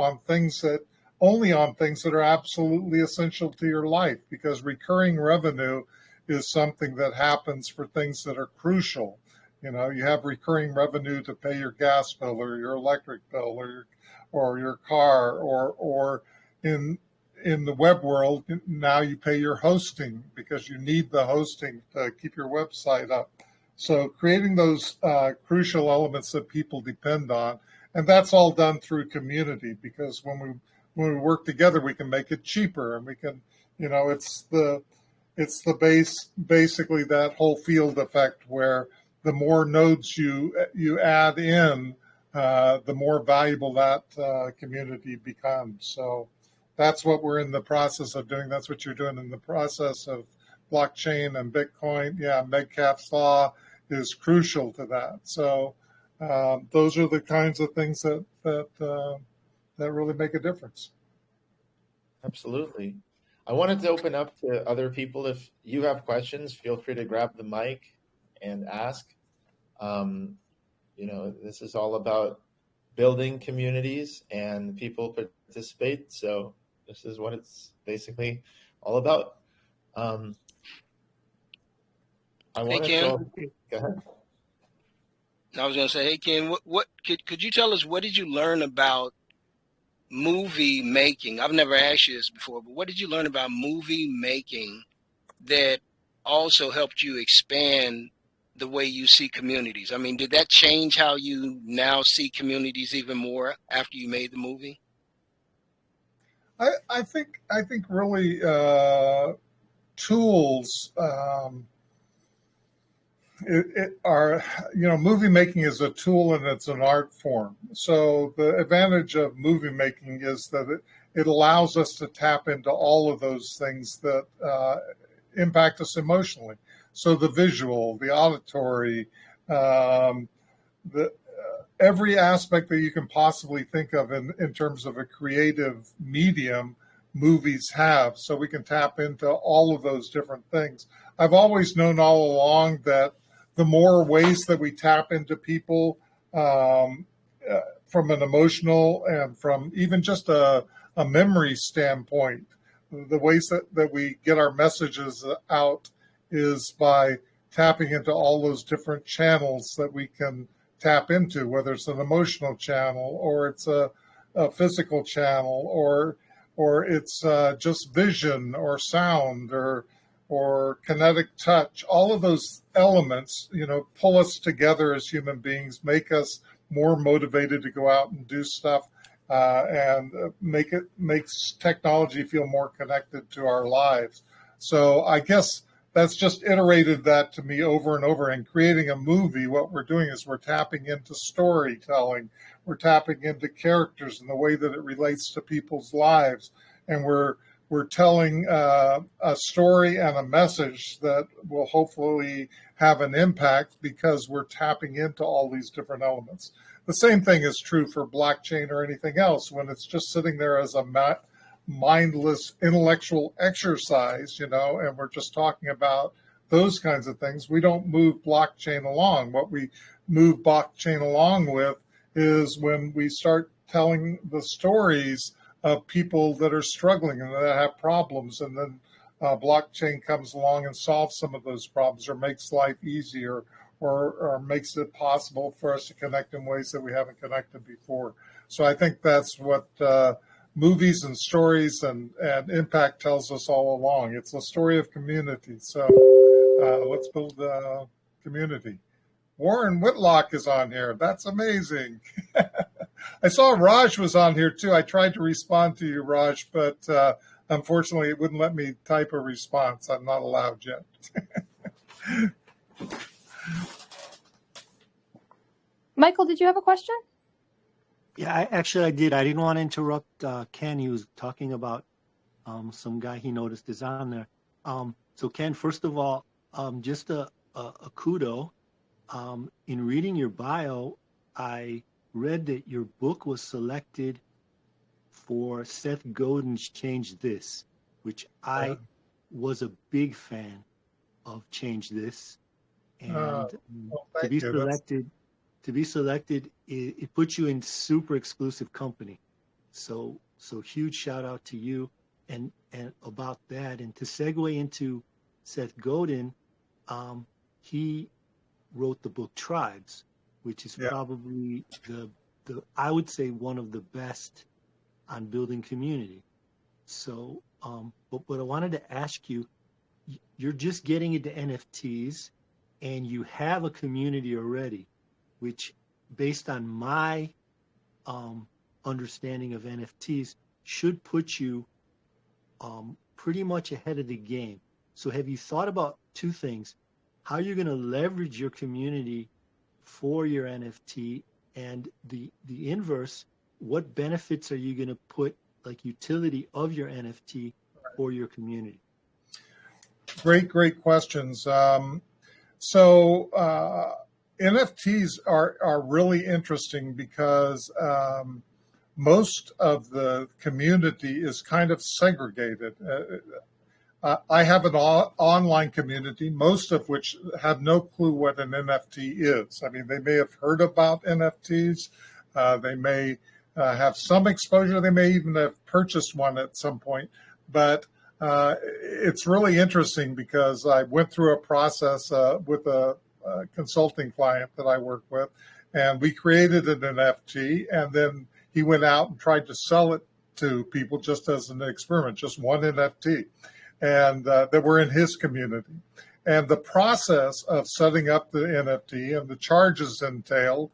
only on things that are absolutely essential to your life, because recurring revenue is something that happens for things that are crucial. You have recurring revenue to pay your gas bill or your electric bill or your car, or in the web world, now you pay your hosting because you need the hosting to keep your website up. So creating those crucial elements that people depend on, and that's all done through community, because when we work together, we can make it cheaper, and we can, it's the basically that whole field effect, where the more nodes you add in, the more valuable that community becomes. So that's what we're in the process of doing. That's what you're doing in the process of blockchain and Bitcoin. Yeah, Metcalfe's law is crucial to that. So those are the kinds of things that really make a difference. Absolutely. I wanted to open up to other people. If you have questions, feel free to grab the mic and ask. This is all about building communities, and people participate. So this is what it's basically all about. I want to go ahead. I was going to say, hey, Ken, what could you tell us, what did you learn about movie making? I've never asked you this before, but what did you learn about movie making that also helped you expand the way you see communities? I mean, did that change how you now see communities even more after you made the movie? I think really tools movie making is a tool and it's an art form. So the advantage of movie making is that it allows us to tap into all of those things that impact us emotionally. So the visual, the auditory, every aspect that you can possibly think of in terms of a creative medium, movies have. So we can tap into all of those different things. I've always known all along that the more ways that we tap into people from an emotional and from even just a memory standpoint, the ways that we get our messages out is by tapping into all those different channels that we can tap into, whether it's an emotional channel or it's a physical channel or it's just vision or sound or kinetic touch. All of those elements, pull us together as human beings, make us more motivated to go out and do stuff, and makes technology feel more connected to our lives. So I guess that's just iterated that to me over and over. And creating a movie, what we're doing is we're tapping into storytelling. We're tapping into characters and the way that it relates to people's lives. And we're telling a story and a message that will hopefully have an impact because we're tapping into all these different elements. The same thing is true for blockchain or anything else. When it's just sitting there as a mindless intellectual exercise, and we're just talking about those kinds of things, we don't move blockchain along. What we move blockchain along with is when we start telling the stories of people that are struggling and that have problems, and then blockchain comes along and solves some of those problems or makes life easier or makes it possible for us to connect in ways that we haven't connected before. So I think that's what movies and stories and impact tells us all along. It's a story of community. So let's build a community. Warren Whitlock is on here. That's amazing. I saw Raj was on here too. I tried to respond to you, Raj, but unfortunately it wouldn't let me type a response. I'm not allowed yet. Michael, did you have a question? Yeah, I did. I didn't want to interrupt Ken. He was talking about some guy he noticed is on there. So Ken, first of all, just a kudo. In reading your bio, I read that your book was selected for Seth Godin's Change This, which I was a big fan of Change This. And to be selected, it puts you in super exclusive company. So huge shout out to you and about that. And to segue into Seth Godin, he wrote the book Tribes, which is probably the I would say one of the best on building community. So, but I wanted to ask you, you're just getting into NFTs and you have a community already, which based on my understanding of NFTs should put you pretty much ahead of the game. So have you thought about two things? How you're going to leverage your community for your NFT, and the inverse, what benefits are you going to put, like utility of your NFT for your community? Great questions. So NFTs are really interesting because most of the community is kind of segregated. I have an online community, most of which have no clue what an NFT is. I mean, they may have heard about NFTs. They may have some exposure. They may even have purchased one at some point. But it's really interesting because I went through a process with a consulting client that I work with, and we created an NFT, and then he went out and tried to sell it to people just as an experiment, just one NFT. And that were in his community. And the process of setting up the NFT and the charges entailed,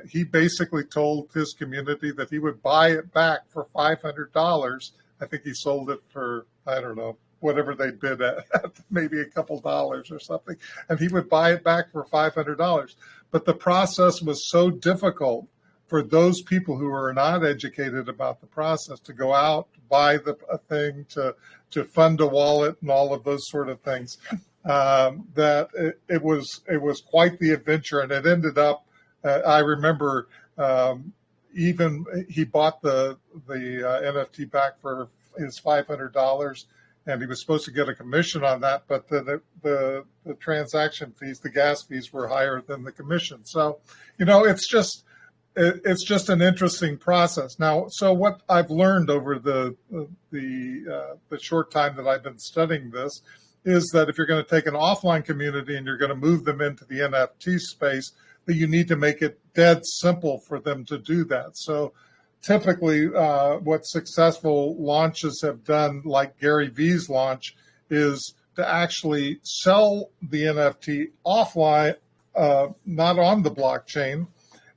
he basically told his community that he would buy it back for $500. I think he sold it for, I don't know, whatever they bid at, maybe a couple dollars or something. And he would buy it back for $500. But the process was so difficult for those people who are not educated about the process to go out, buy a thing, to fund a wallet and all of those sort of things. That it was quite the adventure, and it ended up. I remember even he bought the NFT back for his $500, and he was supposed to get a commission on that, but the transaction fees, the gas fees, were higher than the commission. So, it's just an interesting process. Now, so what I've learned over the short time that I've been studying this is that if you're going to take an offline community and you're going to move them into the NFT space, that you need to make it dead simple for them to do that. So typically what successful launches have done, like Gary V's launch, is to actually sell the NFT offline, not on the blockchain,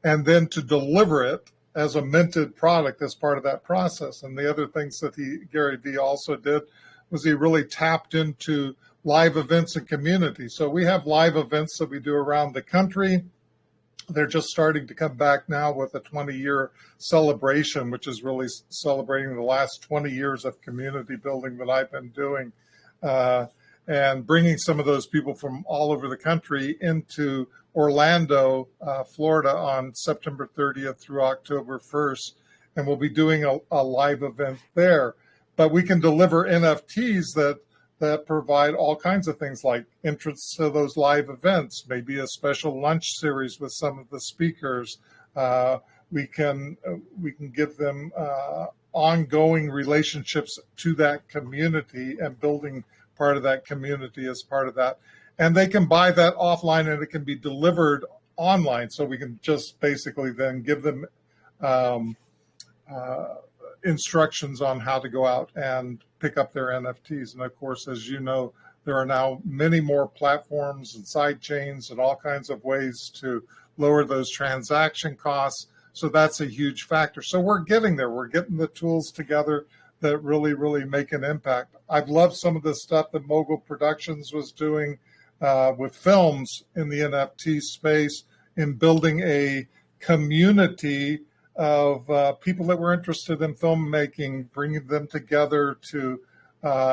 and then to deliver it as a minted product as part of that process. And the other things that Gary V also did was he really tapped into live events and community. So we have live events that we do around the country. They're just starting to come back now with a 20-year celebration, which is really celebrating the last 20 years of community building that I've been doing, and bringing some of those people from all over the country into Orlando, Florida on September 30th through October 1st. And we'll be doing a live event there. But we can deliver NFTs that provide all kinds of things like entrance to those live events, maybe a special lunch series with some of the speakers. We can give them ongoing relationships to that community and building part of that community as part of that. And they can buy that offline and it can be delivered online. So we can just basically then give them instructions on how to go out and pick up their NFTs. And of course, as you know, there are now many more platforms and side chains and all kinds of ways to lower those transaction costs. So that's a huge factor. So we're getting there. We're getting the tools together that really, really make an impact. I've loved some of the stuff that Mogul Productions was doing with films in the NFT space, in building a community of people that were interested in filmmaking, bringing them together to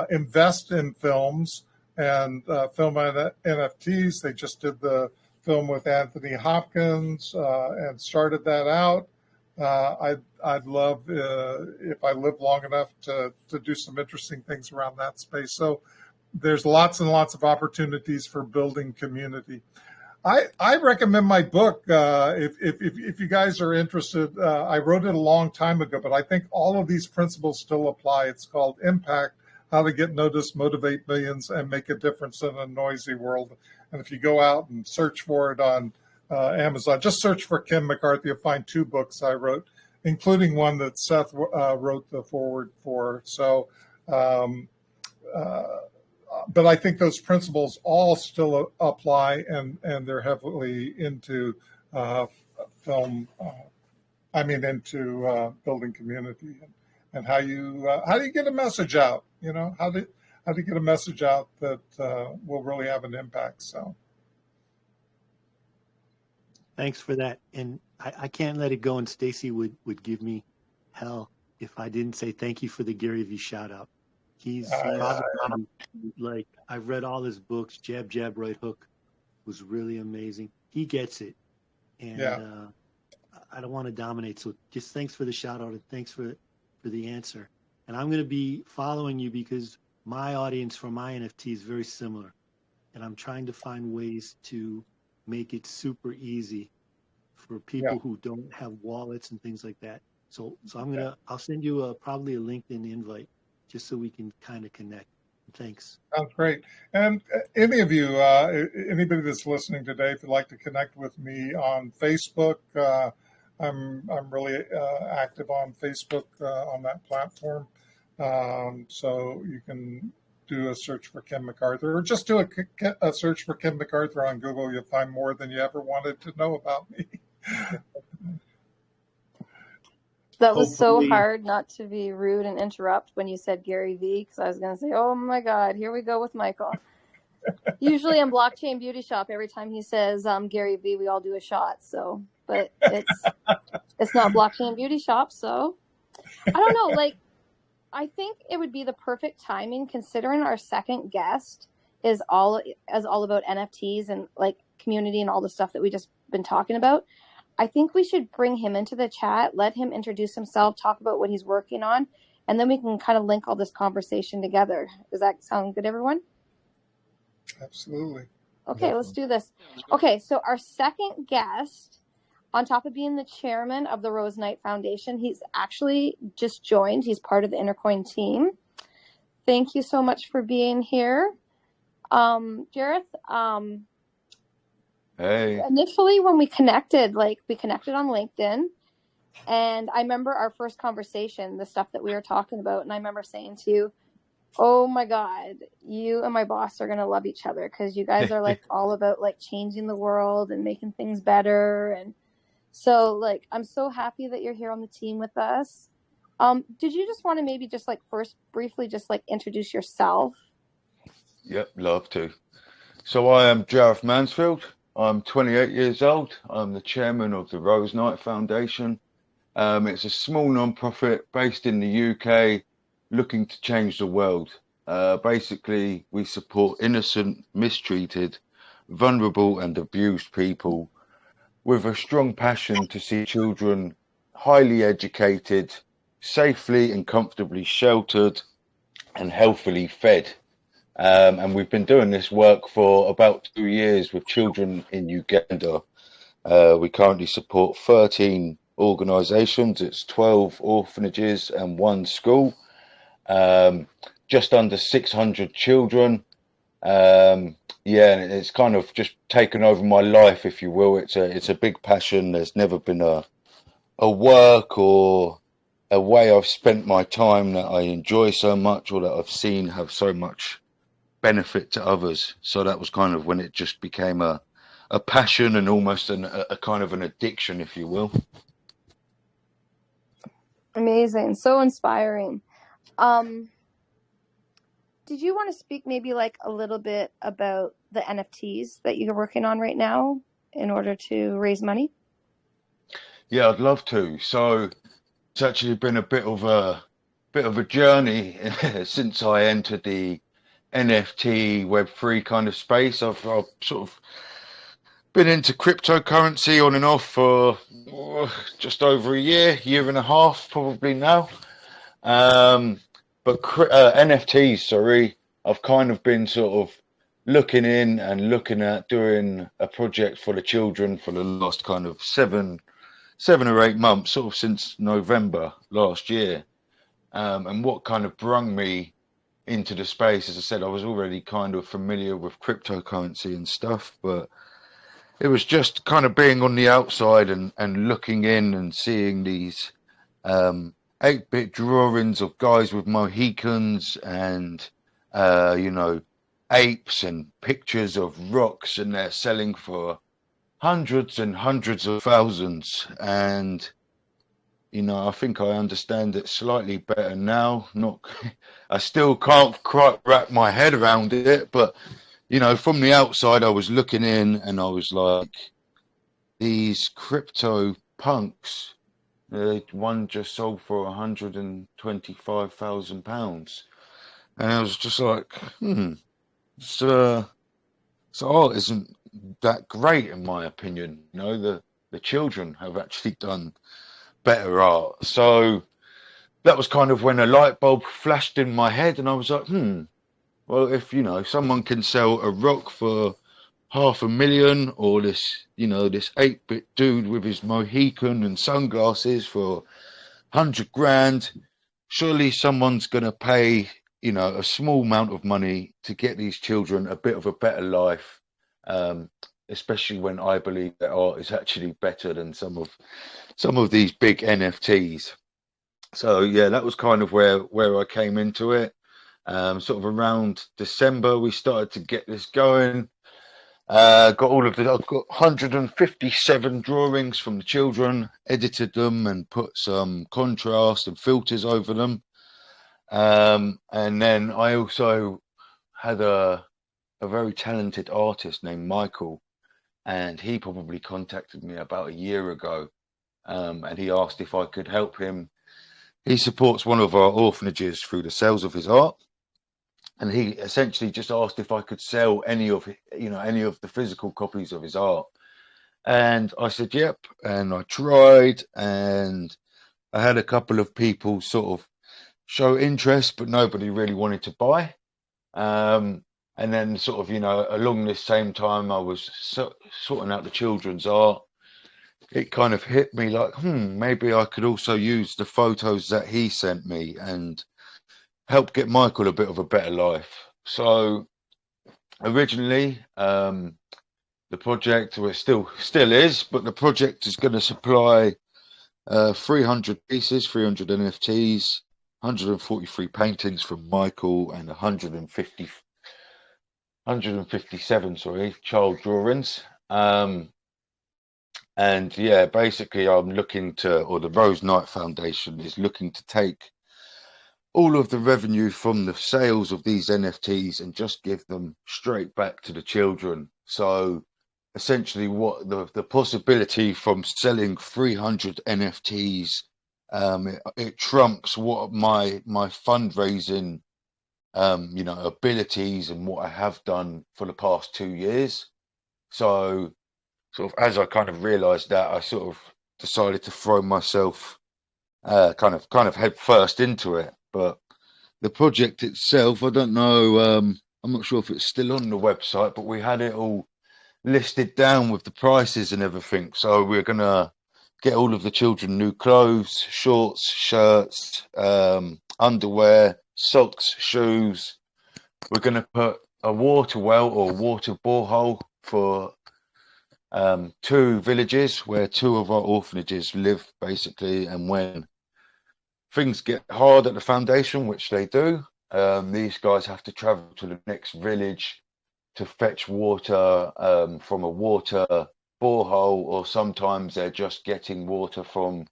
invest in films and film NFTs. They just did the film with Anthony Hopkins and started that out. I'd love, if I live long enough, to do some interesting things around that space. So there's lots and lots of opportunities for building community. I recommend my book if you guys are interested. I wrote it a long time ago, but I think all of these principles still apply. It's called Impact: How to Get Noticed, Motivate Millions, and Make a Difference in a Noisy World. And if you go out and search for it on Amazon, just search for Kim McArthur. You'll find 2 books I wrote, including one that Seth wrote the foreword for. So, but I think those principles all still apply, and they're heavily into film. Into building community and how do you get a message out? How do you get a message out that will really have an impact? So, thanks for that. And I can't let it go. And Stacy would give me hell if I didn't say thank you for the Gary V shout out. He's like, I've read all his books. Jab, Jab, Right Hook was really amazing. He gets it. And I don't want to dominate. So just thanks for the shout out and thanks for the answer. And I'm going to be following you because my audience for my NFT is very similar. And I'm trying to find ways to make it super easy for people who don't have wallets and things like that. So I'll send you probably a LinkedIn invite just so we can kind of connect. Thanks. Sounds great. And any of you, anybody that's listening today, if you'd like to connect with me on Facebook, I'm really active on Facebook on that platform. So you can do a search for Kim McArthur, or just do a search for Kim McArthur on Google. You'll find more than you ever wanted to know about me. That was so hard not to be rude and interrupt when you said Gary V, because I was going to say, oh my God, here we go with Michael. Usually in Blockchain Beauty Shop, every time he says Gary V, we all do a shot. So but it's not blockchain beauty shop. So I don't know. Like, I think it would be the perfect timing, considering our second guest is all about NFTs and like community and all the stuff that we just been talking about. I think we should bring him into the chat, let him introduce himself, talk about what he's working on, and then we can kind of link all this conversation together. Does that sound good, everyone? Absolutely. Okay, let's do this. Okay, so our second guest, on top of being the chairman of the Rose Knight Foundation, he's actually just joined. He's part of the Intercoin team. Thank you so much for being here. Jareth, Hey. initially when we connected on LinkedIn, and I remember our first conversation, the stuff that we were talking about, and I remember saying to you, oh my God, you and my boss are going to love each other because you guys are like all about like changing the world and making things better. And so like, I'm so happy that you're here on the team with us. Did you just want to maybe just like first briefly just like introduce yourself? Yep, love to. So I am Jareth Mansfield. I'm 28 years old. I'm the chairman of the Rose Knight Foundation. It's a small non-profit based in the UK looking to change the world. Basically, we support innocent, mistreated, vulnerable and abused people with a strong passion to see children highly educated, safely and comfortably sheltered and healthily fed. And we've been doing this work for about 2 years with children in Uganda. We currently support 13 organisations. It's 12 orphanages and 1 school. Just under 600 children. And it's kind of just taken over my life, if you will. It's a big passion. There's never been a work or a way I've spent my time that I enjoy so much or that I've seen have so much benefit to others. So that was kind of when it just became a passion and almost a kind of an addiction, if you will. Amazing. So inspiring. Did you want to speak maybe like a little bit about the NFTs that you're working on right now in order to raise money? Yeah, I'd love to. So it's actually been a bit of a journey since I entered the NFT Web3 kind of space. I've sort of been into cryptocurrency on and off for just over a year and a half probably now. But NFTs, sorry, I've kind of been sort of looking in and looking at doing a project for the children for the last kind of seven or 8 months, sort of since November last year. And what kind of brung me into the space, as I said, I was already kind of familiar with cryptocurrency and stuff, but it was just kind of being on the outside and looking in and seeing these 8-bit drawings of guys with Mohicans and apes and pictures of rocks, and they're selling for hundreds and hundreds of thousands. And I think I understand it slightly better now. I still can't quite wrap my head around it, but from the outside I was looking in and I was like, these crypto punks, one just sold for £125,000, and I was just like, so art isn't that great in my opinion. The children have actually done better art. So that was kind of when a light bulb flashed in my head, and I was like, well, if someone can sell a rock for $500,000, or this 8-bit dude with his Mohican and sunglasses for 100 grand, surely someone's going to pay a small amount of money to get these children a bit of a better life, especially when I believe that art is actually better than some of these big NFTs. So yeah, that was kind of where I came into it. Sort of around December we started to get this going. I've got 157 drawings from the children, edited them and put some contrast and filters over them. And then I also had a very talented artist named Michael, and he probably contacted me about a year ago, and he asked if I could help him. He supports one of our orphanages through the sales of his art, and he essentially just asked if I could sell any of the physical copies of his art. And I said, yep. And I tried, and I had a couple of people sort of show interest, but nobody really wanted to buy. And then sort of, along this same time I was sorting out the children's art, it kind of hit me like, maybe I could also use the photos that he sent me and help get Michael a bit of a better life. So originally, the project, well, it still is, but the project is going to supply 300 pieces, 300 NFTs, 143 paintings from Michael, and 157 child drawings. And yeah, basically I'm looking to, or the Rose Knight Foundation is looking to take all of the revenue from the sales of these NFTs and just give them straight back to the children. So essentially what the possibility from selling 300 NFTs, it trumps what my fundraising abilities and what I have done for the past 2 years. So sort of as I kind of realized that, I sort of decided to throw myself kind of head first into it. But the project itself, I don't know, I'm not sure if it's still on the website, but we had it all listed down with the prices and everything. So we're gonna get all of the children new clothes, shorts, shirts, underwear, socks, shoes. We're going to put a water well or water borehole for 2 villages where 2 of our orphanages live, basically. And when things get hard at the foundation, which they do, these guys have to travel to the next village to fetch water from a water borehole, or sometimes they're just getting water from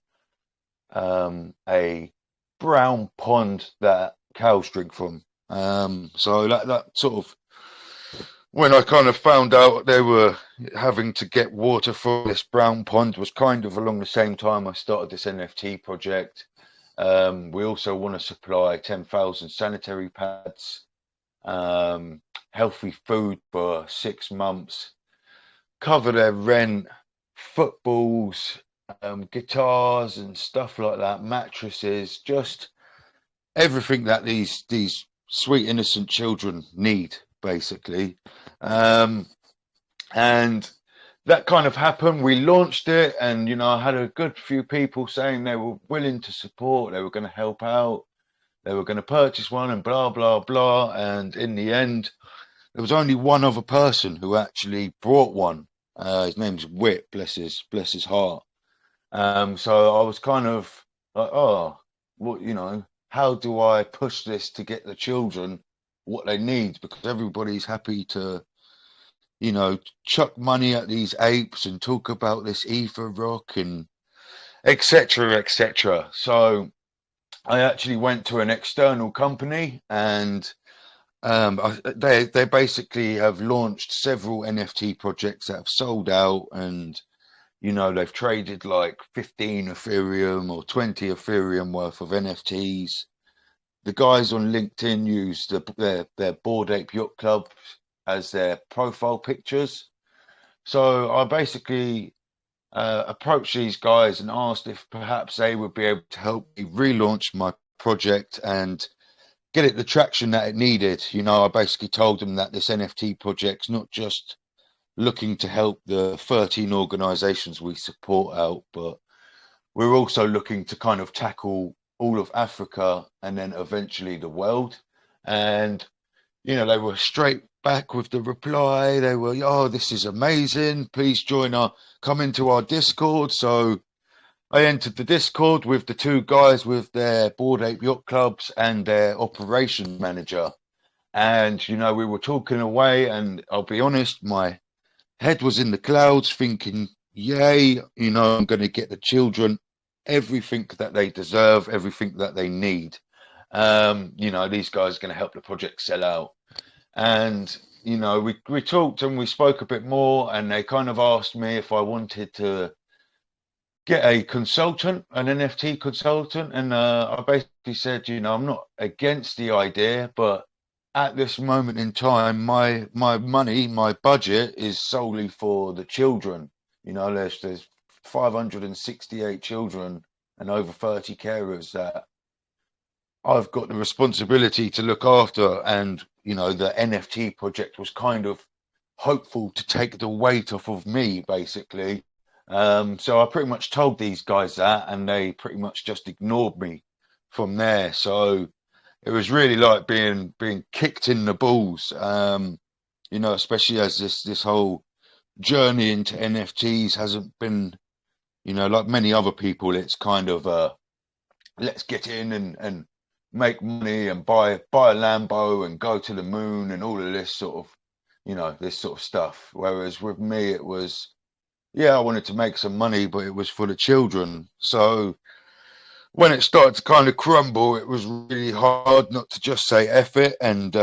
a brown pond that cows drink from. So that sort of, when I kind of found out they were having to get water from this brown pond, was kind of along the same time I started this NFT project. We also want to supply 10,000 sanitary pads, healthy food for 6 months, cover their rent, footballs, guitars and stuff like that, mattresses, just everything that these sweet innocent children need, basically. And that kind of happened. We launched it, and I had a good few people saying they were willing to support, they were going to help out, they were going to purchase one, and blah blah blah. And in the end, there was only one other person who actually brought one. His name's Whit, bless his heart. So I was kind of like, oh, what, how do I push this to get the children what they need? Because everybody's happy to, chuck money at these apes and talk about this ether rock and etc. etc. So I actually went to an external company, and they basically have launched several NFT projects that have sold out, and they've traded like 15 Ethereum or 20 Ethereum worth of NFTs. The guys on LinkedIn use their Bored Ape Yacht Club as their profile pictures. So I basically approached these guys and asked if perhaps they would be able to help me relaunch my project and get it the traction that it needed. I basically told them that this NFT project's not just looking to help the 13 organizations we support out, but we're also looking to kind of tackle all of Africa and then eventually the world. And they were straight back with the reply. They were, oh, this is amazing, please come into our Discord. So I entered the Discord with the 2 guys with their Bored Ape Yacht Clubs and their operations manager, and we were talking away, and I'll be honest, my head was in the clouds thinking, yay, I'm going to get the children everything that they deserve, everything that they need. These guys are going to help the project sell out. And you know, we talked and we spoke a bit more, and they kind of asked me if I wanted to get a consultant, an NFT consultant, and I basically said, you know, I'm not against the idea, but at this moment in time, my money, my budget is solely for the children. You know, there's 568 children and over 30 carers that I've got the responsibility to look after, and you know, the NFT project was kind of hopeful to take the weight off of me, basically. So I pretty much told these guys that, and they pretty much just ignored me from there. So it was really like being kicked in the balls, you know, especially as this whole journey into NFTs hasn't been, you know, like many other people. It's kind of let's get in and make money and buy a Lambo and go to the moon and all of this sort of, you know, this sort of stuff. Whereas with me, it was, yeah, I wanted to make some money, but it was for the children. So when it started to kind of crumble, it was really hard not to just say F it and,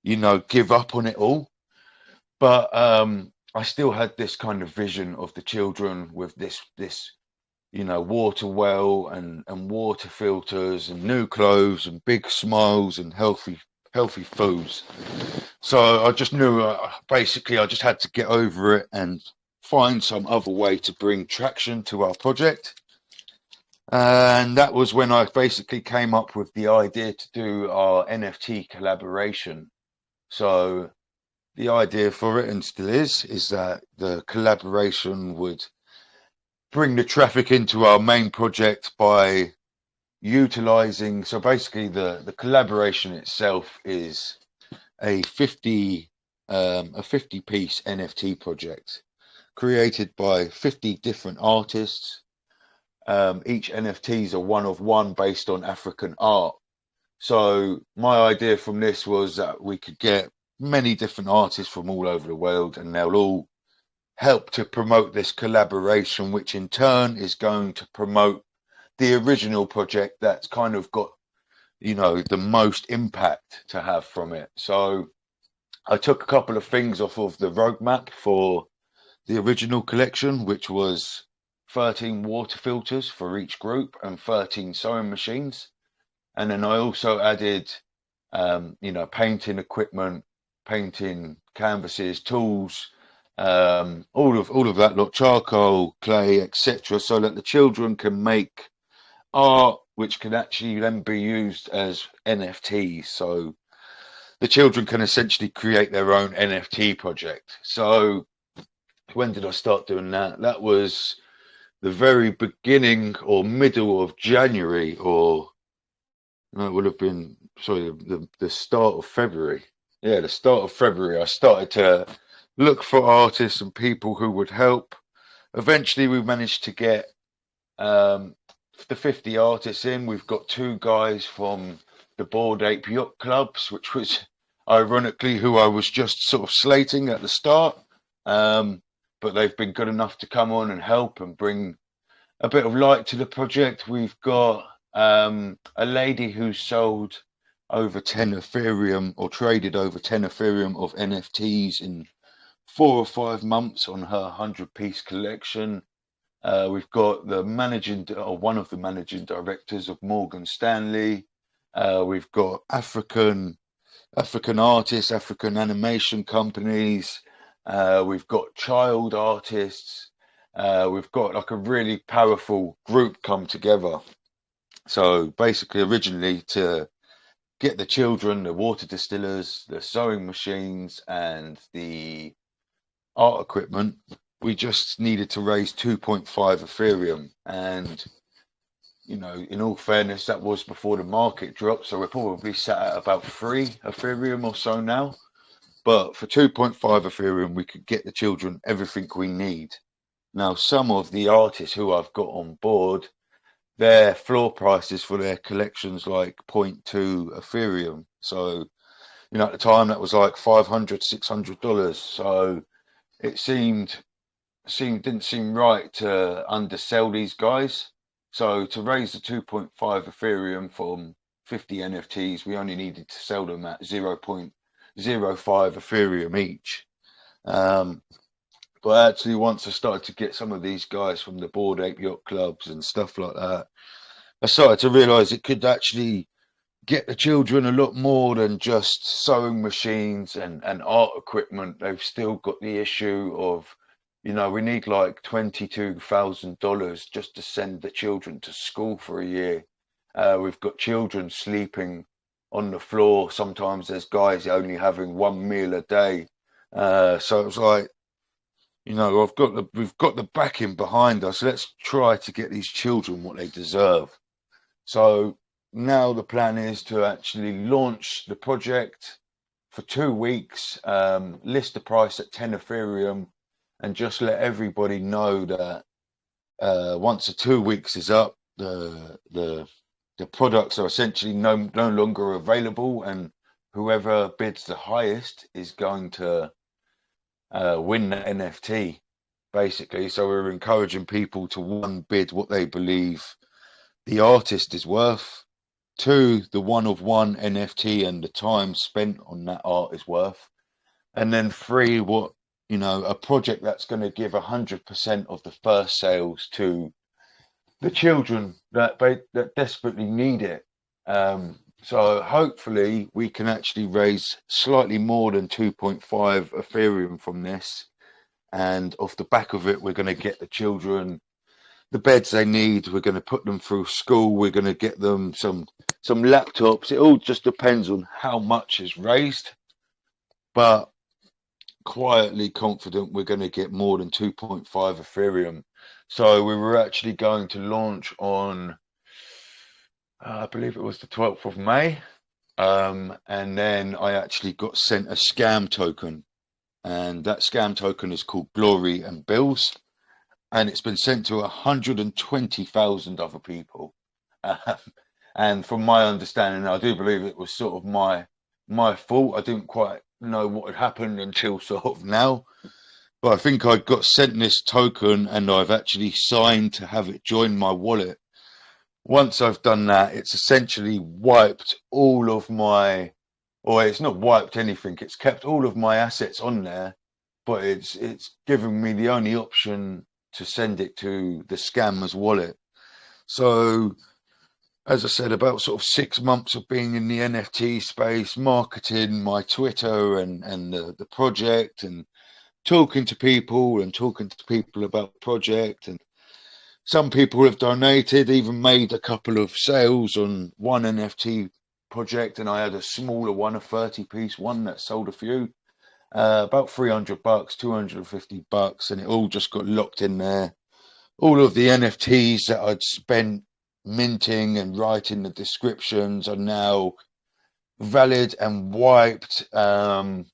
you know, give up on it all. But I still had this kind of vision of the children with this you know, water well and water filters and new clothes and big smiles and healthy foods. So I just knew basically I just had to get over it and find some other way to bring traction to our project. And that was when I basically came up with the idea to do our NFT collaboration. So the idea for it, and still is that the collaboration would bring the traffic into our main project by utilizing, so basically the collaboration itself is a 50 piece NFT project created by 50 different artists. Each NFT is a one of one based on African art. So my idea from this was that we could get many different artists from all over the world, and they'll all help to promote this collaboration, which in turn is going to promote the original project that's kind of got, you know, the most impact to have from it. So I took a couple of things off of the roadmap for the original collection, which was 13 water filters for each group and 13 sewing machines. And then I also added, you know, painting equipment, painting canvases, tools, all of that lot, charcoal, clay, etc., so that the children can make art which can actually then be used as NFTs. So the children can essentially create their own NFT project. So when did I start doing that? That was the very beginning or middle of January, or no, it would have been, sorry, the start of February. Yeah, the start of February, I started to look for artists and people who would help. Eventually, we managed to get the 50 artists in. We've got 2 guys from the Bored Ape Yacht Clubs, which was ironically who I was just sort of slating at the start. But they've been good enough to come on and help and bring a bit of light to the project. We've got a lady who sold over 10 Ethereum, or traded over 10 Ethereum of NFTs in 4 or 5 months on her 100-piece collection. We've got the one of the managing directors of Morgan Stanley. We've got African artists, African animation companies. We've got child artists. We've got like a really powerful group come together. So basically, originally, to get the children, the water distillers, the sewing machines, and the art equipment, we just needed to raise 2.5 Ethereum. And, you know, in all fairness, that was before the market dropped. So we're probably sat at about 3 Ethereum or so now. But for 2.5 Ethereum, we could get the children everything we need. Now, some of the artists who I've got on board, their floor prices for their collections like 0.2 Ethereum. So, you know, at the time that was like $500, $600. So it didn't seem right to undersell these guys. So to raise the 2.5 Ethereum from 50 NFTs, we only needed to sell them at 0.001 0.05 Ethereum each. But actually, once I started to get some of these guys from the Bored Ape Yacht Clubs and stuff like that, I started to realize it could actually get the children a lot more than just sewing machines and art equipment. They've still got the issue of, you know, we need like $22,000 just to send the children to school for a year. We've got children sleeping on the floor. Sometimes there's guys only having one meal a day. So it was like, you know, we've got the backing behind us. Let's try to get these children what they deserve. So now the plan is to actually launch the project for 2 weeks, list the price at 10 Ethereum, and just let everybody know that once the 2 weeks is up, the products are essentially no longer available, and whoever bids the highest is going to win the NFT, basically. So we're encouraging people to, one, bid what they believe the artist is worth, two, the one-of-one NFT and the time spent on that art is worth, and then three, what, you know, a project that's going to give 100% of the first sales to the children that desperately need it. So hopefully we can actually raise slightly more than 2.5 Ethereum from this, and off the back of it, we're going to get the children the beds they need. We're going to put them through school. We're going to get them some laptops. It all just depends on how much is raised, but quietly confident we're going to get more than 2.5 Ethereum. So we were actually going to launch on, I believe it was the 12th of May. And then I actually got sent a scam token, and that scam token is called Glory and Bills. And it's been sent to 120,000 other people. And from my understanding, I do believe it was sort of my fault. I didn't quite know what had happened until sort of now. But I think I got sent this token, and I've actually signed to have it join my wallet. Once I've done that, it's essentially wiped all of my, or it's not wiped anything, it's kept all of my assets on there, but it's given me the only option to send it to the scammer's wallet. So, as I said, about sort of 6 months of being in the NFT space, marketing my Twitter and the project, and talking to people about the project, and some people have donated, even made a couple of sales on one NFT project, and I had a smaller one, a 30-piece one that sold a few, about $300, $250, and it all just got locked in there. All of the NFTs that I'd spent minting and writing the descriptions are now valid and wiped. And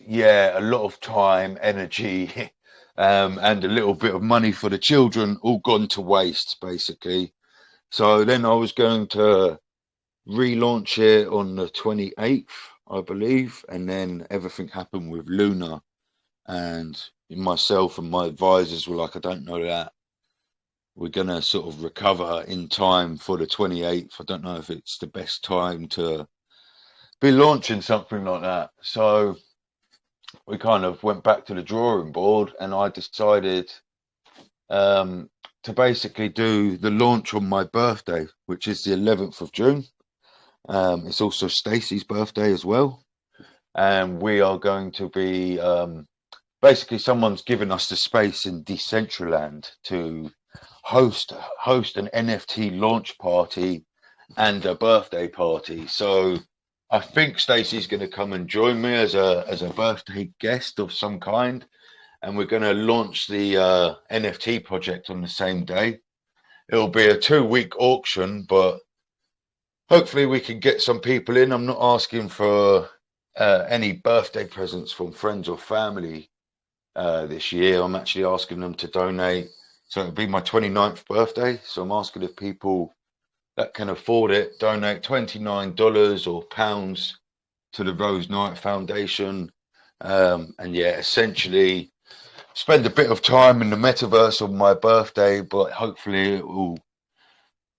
yeah, a lot of time, energy, and a little bit of money for the children all gone to waste, basically. So then I was going to relaunch it on the 28th, I believe, and then everything happened with Luna, and myself and my advisors were like, I don't know that we're going to sort of recover in time for the 28th. I don't know if it's the best time to be launching something like that. So we kind of went back to the drawing board, and I decided to basically do the launch on my birthday, which is the 11th of June. It's also Stacey's birthday as well. And we are going to be, basically someone's given us the space in Decentraland to host an NFT launch party and a birthday party. So I think Stacey's going to come and join me as a birthday guest of some kind, and we're going to launch the NFT project on the same day. It'll be a 2-week auction, but hopefully we can get some people in. I'm not asking for any birthday presents from friends or family this year. I'm actually asking them to donate. So it'll be my 29th birthday. So I'm asking if people that can afford it donate $29 or pounds to the Rose Knight Foundation. And yeah, essentially spend a bit of time in the metaverse on my birthday, but hopefully it will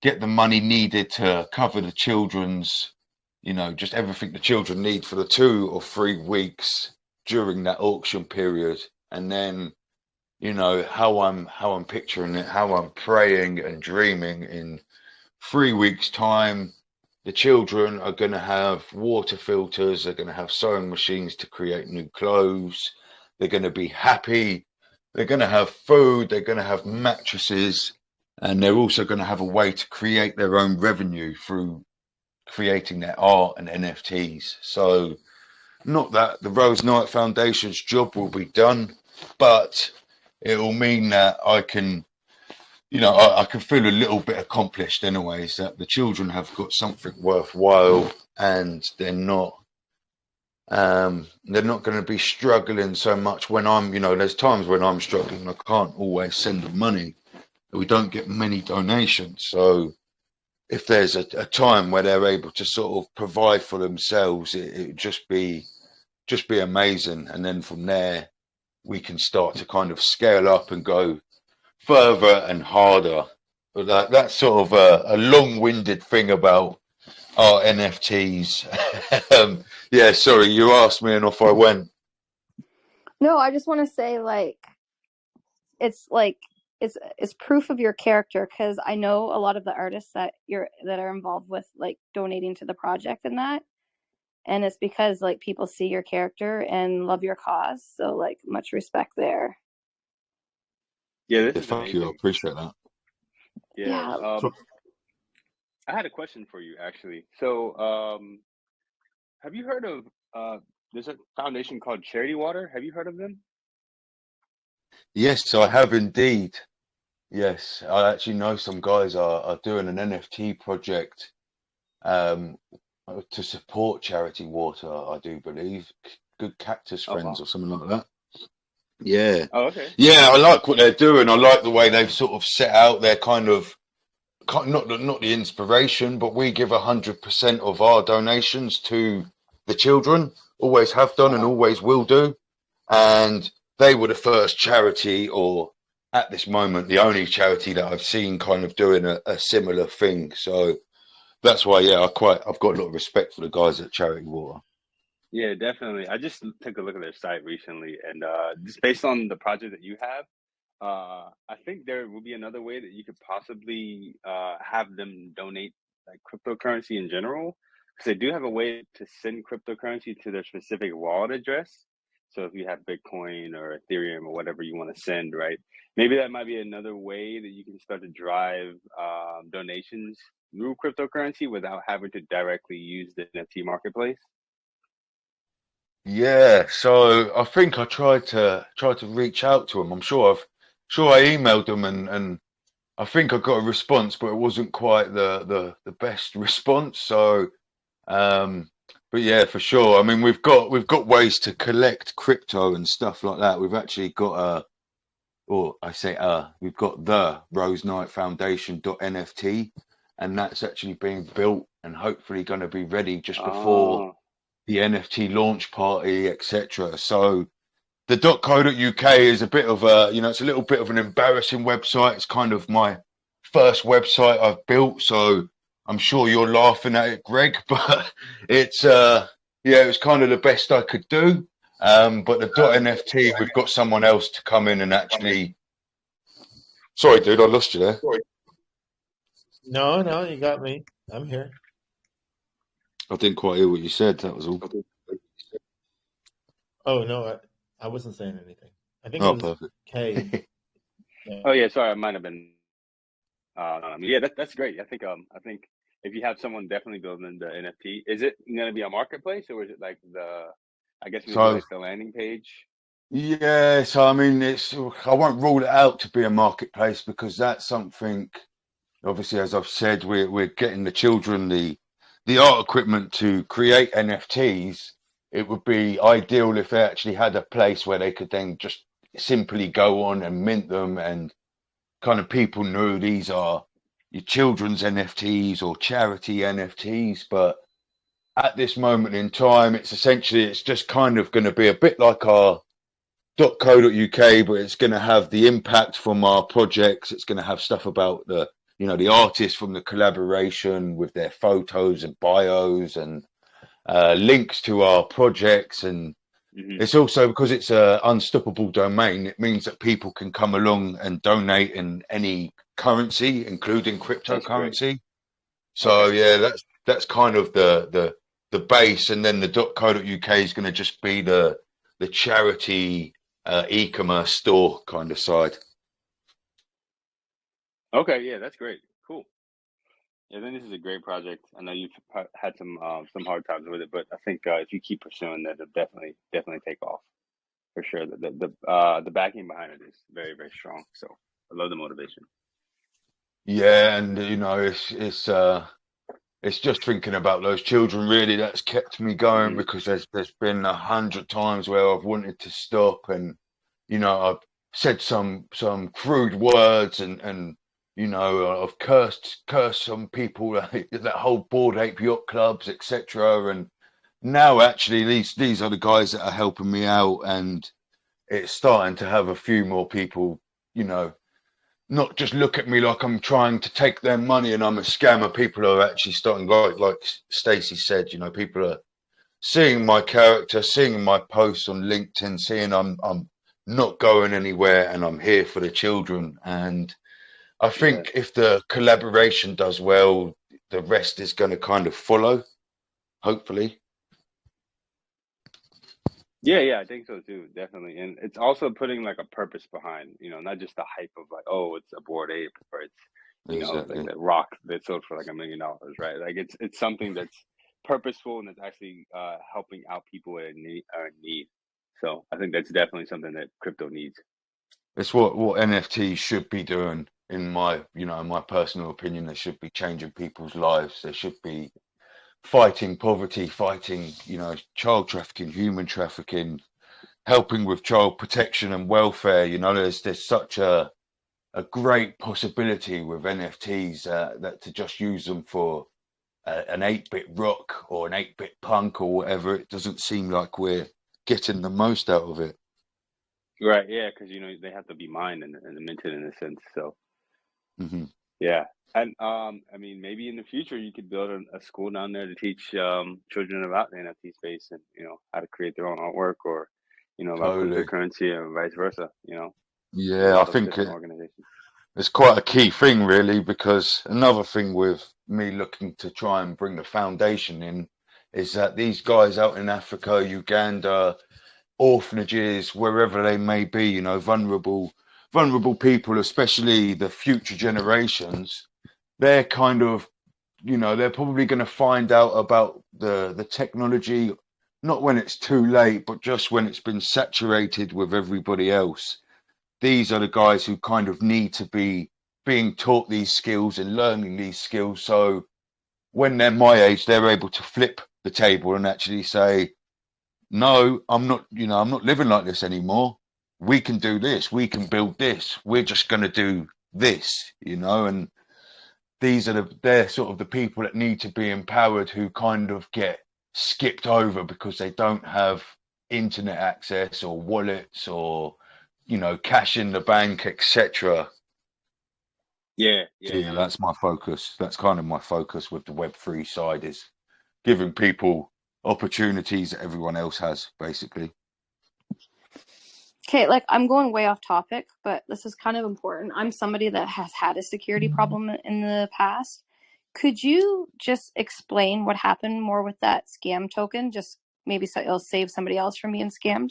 get the money needed to cover the children's you know, just everything the children need for the 2 or 3 weeks during that auction period. And then, you know, how I'm picturing it, how I'm praying and dreaming in 3 weeks' time, the children are going to have water filters, they're going to have sewing machines to create new clothes, they're going to be happy, they're going to have food, they're going to have mattresses, and they're also going to have a way to create their own revenue through creating their art and NFTs. So not that the Rose Knight Foundation's job will be done, but it will mean that I can, you know, I can feel a little bit accomplished anyways, that the children have got something worthwhile, and they're not going to be struggling so much when I'm, you know, there's times when I'm struggling, I can't always send them money. We don't get many donations. So if there's a time where they're able to sort of provide for themselves, it would just be amazing. And then from there, we can start to kind of scale up and go further and harder. But that's sort of a long-winded thing about our NFTs. Yeah, sorry, you asked me and off I went. No, I just want to say, like, it's proof of your character, because I know a lot of the artists that are involved with, like, donating to the project and that, and it's because, like, people see your character and love your cause. So, like, much respect there. Yeah, this is Thank amazing. you, I appreciate that. Yeah. Yeah. I had a question for you, actually. So, have you heard of there's a foundation called Charity Water? Have you heard of them? Yes, I have indeed. Yes, I actually know some guys are doing an NFT project to support Charity Water, I do believe. Good Cactus Oh, Friends wow. or something like that. Yeah. Oh, okay. Yeah, I like what they're doing. I like the way they've sort of set out their kind of, not the inspiration, but we give 100% of our donations to the children, always have done and always will do. And they were the first charity, or at this moment, the only charity that I've seen kind of doing a similar thing. So that's why, yeah, I've got a lot of respect for the guys at Charity Water. Yeah, definitely. I just took a look at their site recently, and just based on the project that you have, I think there will be another way that you could possibly have them donate, like, cryptocurrency in general, because they do have a way to send cryptocurrency to their specific wallet address. So if you have Bitcoin or Ethereum or whatever you want to send, right? Maybe that might be another way that you can start to drive donations through cryptocurrency without having to directly use the NFT marketplace. Yeah, so I think I tried to reach out to them. I'm sure I emailed them, and I think I got a response, but it wasn't quite the best response. So but yeah, for sure. I mean, we've got ways to collect crypto and stuff like that. We've actually got we've got the Rose Knight Foundation.nft, and that's actually being built and hopefully going to be ready just before the NFT launch party, etc. So the .co.uk is a bit of a, you know, it's a little bit of an embarrassing website. It's kind of my first website I've built, so I'm sure you're laughing at it, Greg, but it's yeah, it was kind of the best I could do. But the .nft, we've got someone else to come in and actually. Sorry, dude, I lost you there. No, you got me. I'm here. I didn't quite hear what you said. That was all. Oh no, I wasn't saying anything. I think Oh, it was perfect. K. Yeah. Oh yeah, sorry, I might have been. Yeah, that's great. I think if you have someone definitely building the NFT, is it going to be a marketplace, or is it like maybe like the landing page? Yeah, so I mean, I won't rule it out to be a marketplace, because that's something. Obviously, as I've said, we're getting the children the art equipment to create NFTs. It would be ideal if they actually had a place where they could then just simply go on and mint them, and kind of people knew these are your children's NFTs or charity NFTs. But at this moment in time, it's just kind of going to be a bit like our .co.uk, but it's going to have the impact from our projects. It's going to have stuff about the you know, the artists from the collaboration with their photos and bios and links to our projects. And it's also because it's a unstoppable domain, it means that people can come along and donate in any currency, including cryptocurrency. So yeah, that's kind of the base, and then the .co.uk is going to just be the charity e-commerce store kind of side. Okay, yeah, that's great. Cool. Yeah, then this is a great project. I know you've had some hard times with it, but I think if you keep pursuing that, it'll definitely take off for sure. The backing behind it is very, very strong. So I love the motivation. Yeah, and you know, it's just thinking about those children really that's kept me going, because there's been 100 times where I've wanted to stop, and you know, I've said some crude words, and you know, I've cursed some people, that whole Bored Ape Yacht Clubs, etc. And now actually these are the guys that are helping me out, and it's starting to have a few more people, you know, not just look at me like I'm trying to take their money and I'm a scammer. People are actually starting, like Stacey said, you know, people are seeing my character, seeing my posts on LinkedIn, seeing I'm not going anywhere and I'm here for the children. And I think if the collaboration does well, the rest is going to kind of follow, hopefully. Yeah, I think so too, definitely. And it's also putting like a purpose behind, you know, not just the hype of like, oh, it's a Bored Ape, or it's, you know, like that rock that sold for like $1 million, right? Like it's something that's purposeful and that's actually helping out people in need. So I think that's definitely something that crypto needs. It's what NFTs should be doing, in my personal opinion. They should be changing people's lives. They should be fighting poverty, fighting, you know, child trafficking, human trafficking, helping with child protection and welfare. You know, there's such a great possibility with NFTs that to just use them for an 8-bit rock or an 8-bit punk or whatever, it doesn't seem like we're getting the most out of it. Right, yeah, because, you know, they have to be mined and minted in a sense. So, yeah. And I mean, maybe in the future you could build a school down there to teach children about the NFT space, and you know, how to create their own artwork, or you know, about cryptocurrency, and vice versa. You know. Yeah, I think it's quite a key thing, really, because another thing with me looking to try and bring the foundation in is that these guys out in Africa, Uganda, orphanages, wherever they may be, you know, vulnerable people, especially the future generations. They're kind of, you know, they're probably going to find out about the technology, not when it's too late, but just when it's been saturated with everybody else. These are the guys who kind of need to be being taught these skills and learning these skills. So when they're my age, they're able to flip the table and actually say, no, I'm not living like this anymore. We can do this. We can build this. We're just going to do this, you know, and they're sort of the people that need to be empowered, who kind of get skipped over because they don't have internet access or wallets or, you know, cash in the bank, etc. Yeah, that's my focus. That's kind of my focus with the Web3 side, is giving people opportunities that everyone else has, basically. Okay, like I'm going way off topic, but this is kind of important. I'm somebody that has had a security problem in the past. Could you just explain what happened more with that scam token? Just maybe so it'll save somebody else from being scammed.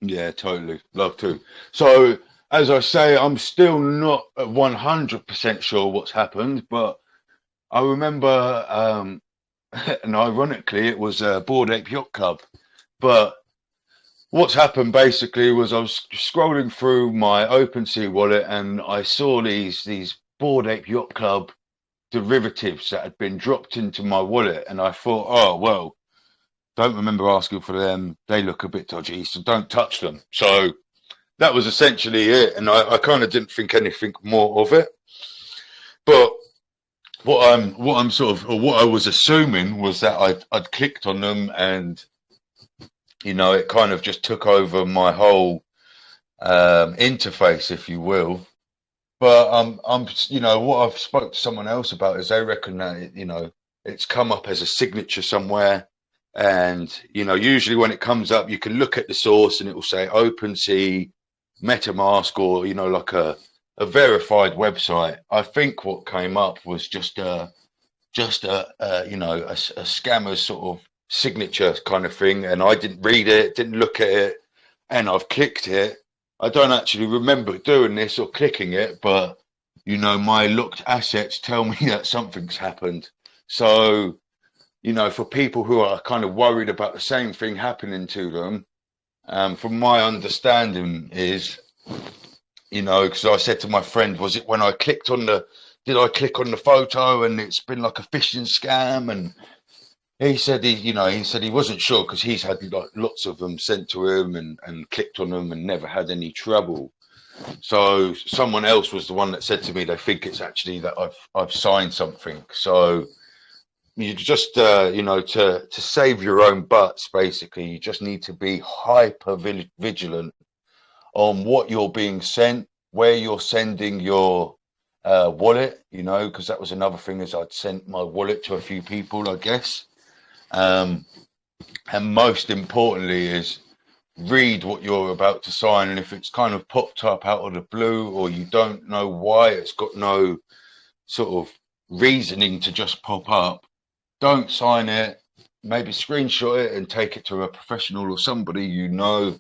Yeah, totally. Love to. So, as I say, I'm still not 100% sure what's happened, but I remember, and ironically, it was a Bored Ape Yacht Club. But what's happened basically was I was scrolling through my OpenSea wallet and I saw these Bored Ape Yacht Club derivatives that had been dropped into my wallet, and I thought, oh well, don't remember asking for them. They look a bit dodgy, so don't touch them. So that was essentially it, and I kind of didn't think anything more of it. But what I was assuming was that I'd clicked on them, and you know, it kind of just took over my whole interface, if you will. But you know, what I've spoke to someone else about is they reckon that you know it's come up as a signature somewhere, and you know usually when it comes up, you can look at the source and it will say OpenSea, MetaMask, or you know like a verified website. I think what came up was just a you know a scammer's sort of signature kind of thing, and I didn't read it, didn't look at it, and I've clicked it. I don't actually remember doing this or clicking it, but you know my looked assets tell me that something's happened. So you know, for people who are kind of worried about the same thing happening to them, from my understanding is, you know, because I said to my friend, was it when I clicked on did I click on the photo and it's been like a phishing scam? And he said he wasn't sure because he's had like lots of them sent to him and clicked on them and never had any trouble. So someone else was the one that said to me they think it's actually that I've signed something. So you just you know to save your own butts, basically you just need to be hyper vigilant on what you're being sent, where you're sending your wallet, you know, because that was another thing, is I'd sent my wallet to a few people, I guess. And most importantly is read what you're about to sign, and if it's kind of popped up out of the blue or you don't know why, it's got no sort of reasoning to just pop up, don't sign it. Maybe screenshot it and take it to a professional or somebody you know.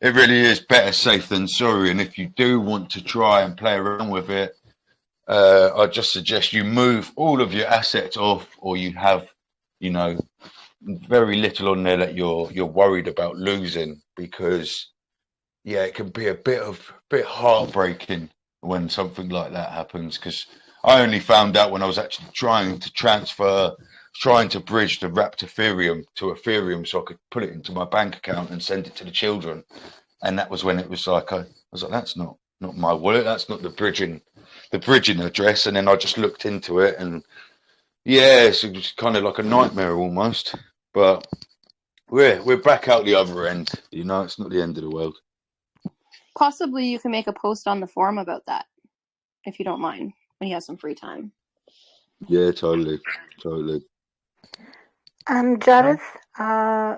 It really is better safe than sorry, and if you do want to try and play around with it, I just suggest you move all of your assets off, or you have, you know, very little on there that you're worried about losing, because yeah, it can be a bit heartbreaking when something like that happens. Because I only found out when I was actually trying to bridge the wrapped Ethereum to Ethereum so I could put it into my bank account and send it to the children, and that was when it was like I was like, that's not my wallet, that's not the bridging address. And then I just looked into it, and yeah, it's just kind of like a nightmare almost. But we're back out the other end, you know. It's not the end of the world. Possibly you can make a post on the forum about that, if you don't mind, when you have some free time. Yeah, totally. And Jareth,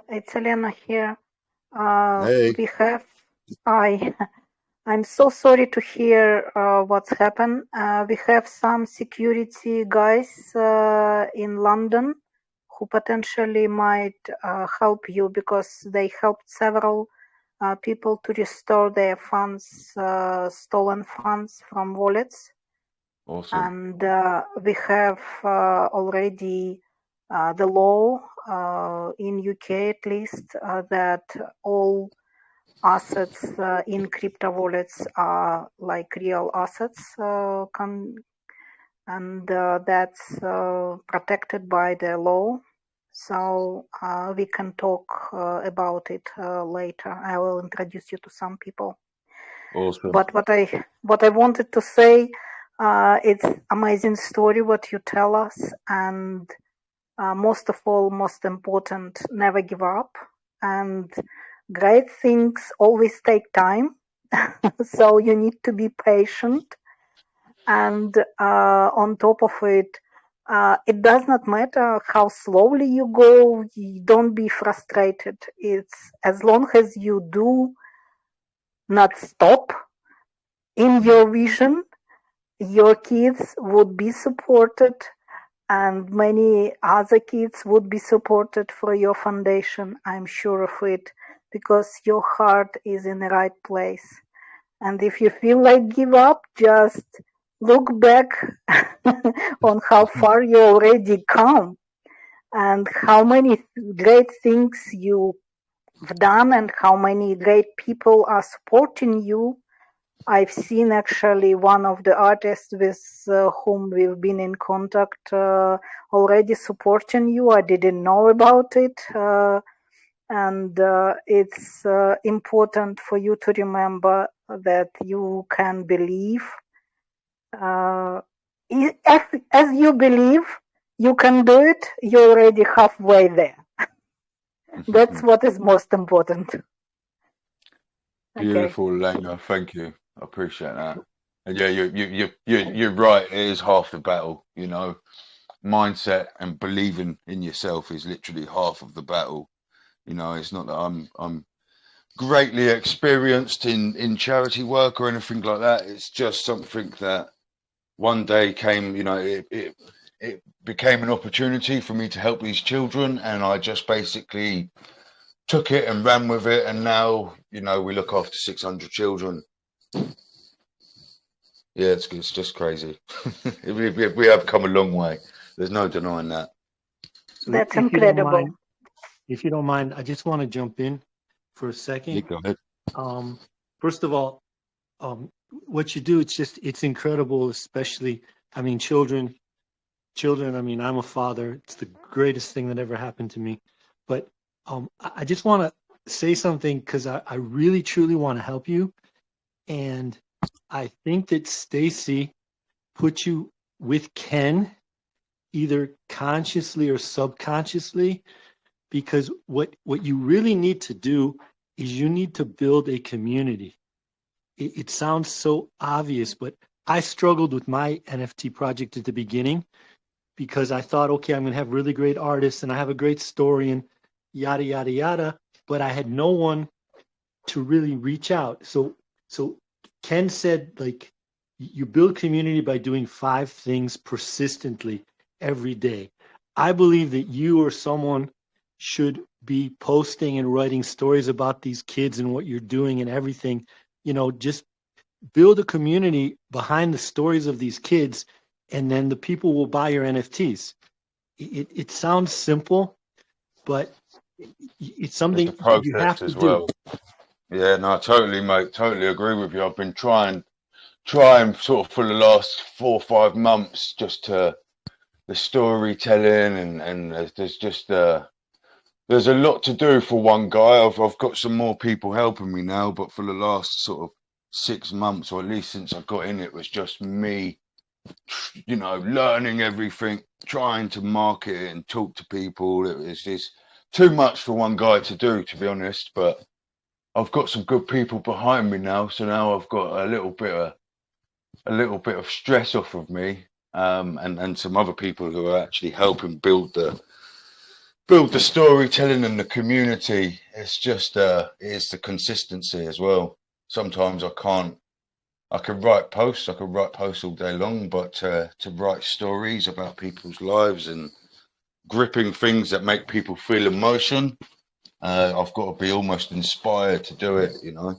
it's Elena here. Hey. I'm so sorry to hear what's happened. We have some security guys in London who potentially might help you, because they helped several people to restore their funds, stolen funds from wallets. Awesome. And we have already the law in UK at least that all assets in crypto wallets are like real assets, and that's protected by the law. So we can talk about it later. I will introduce you to some people. Awesome. But what I wanted to say, it's amazing story what you tell us, and most of all, most important, never give up. And great things always take time, so you need to be patient. And on top of it, it does not matter how slowly you go. You don't be frustrated. It's as long as you do not stop in your vision, your kids would be supported, and many other kids would be supported for your foundation. I'm sure of it, because your heart is in the right place. And if you feel like give up, just look back on how far you already come and how many great things you've done and how many great people are supporting you. I've seen actually one of the artists with whom we've been in contact already supporting you. I didn't know about it. And it's important for you to remember that you can believe. As you believe you can do it, you're already halfway there. That's what is most important. Beautiful, okay. Elena. Thank you. I appreciate that. And yeah, you're right. It is half the battle. You know, mindset and believing in yourself is literally half of the battle. You know, it's not that I'm greatly experienced in charity work or anything like that. It's just something that one day came. You know, it became an opportunity for me to help these children, and I just basically took it and ran with it. And now, you know, we look after 600 children. Yeah, it's just crazy. We have come a long way. There's no denying that. So That's if you don't incredible. mind, I just want to jump in for a second. You go ahead. First of all, what you do, it's incredible, especially, I mean, children, I mean, I'm a father. It's the greatest thing that ever happened to me. But I just want to say something because I really, truly want to help you. And I think that Stacy put you with Ken, either consciously or subconsciously, because what you really need to do is you need to build a community. It sounds so obvious, but I struggled with my NFT project at the beginning because I thought, okay, I'm going to have really great artists and I have a great story and yada, yada, yada, but I had no one to really reach out. So Ken said, like, you build community by doing 5 things persistently every day. I believe that you or someone should be posting and writing stories about these kids and what you're doing and everything. You know, just build a community behind the stories of these kids, and then the people will buy your NFTs. It sounds simple, but it's something It's a you have process to as do. well. Yeah, no, totally, mate. Totally agree with you. I've been trying sort of for the last 4 or 5 months just to the storytelling and there's just there's a lot to do for one guy. I've got some more people helping me now, but for the last sort of 6 months, or at least since I got in, it was just me, you know, learning everything, trying to market it and talk to people. It was just too much for one guy to do, to be honest. But I've got some good people behind me now, so now I've got a little bit of stress off of me, and some other people who are actually helping build the storytelling and the community. It's just it's the consistency as well. Sometimes I can write posts all day long, but to write stories about people's lives and gripping things that make people feel emotion, I've got to be almost inspired to do it, you know.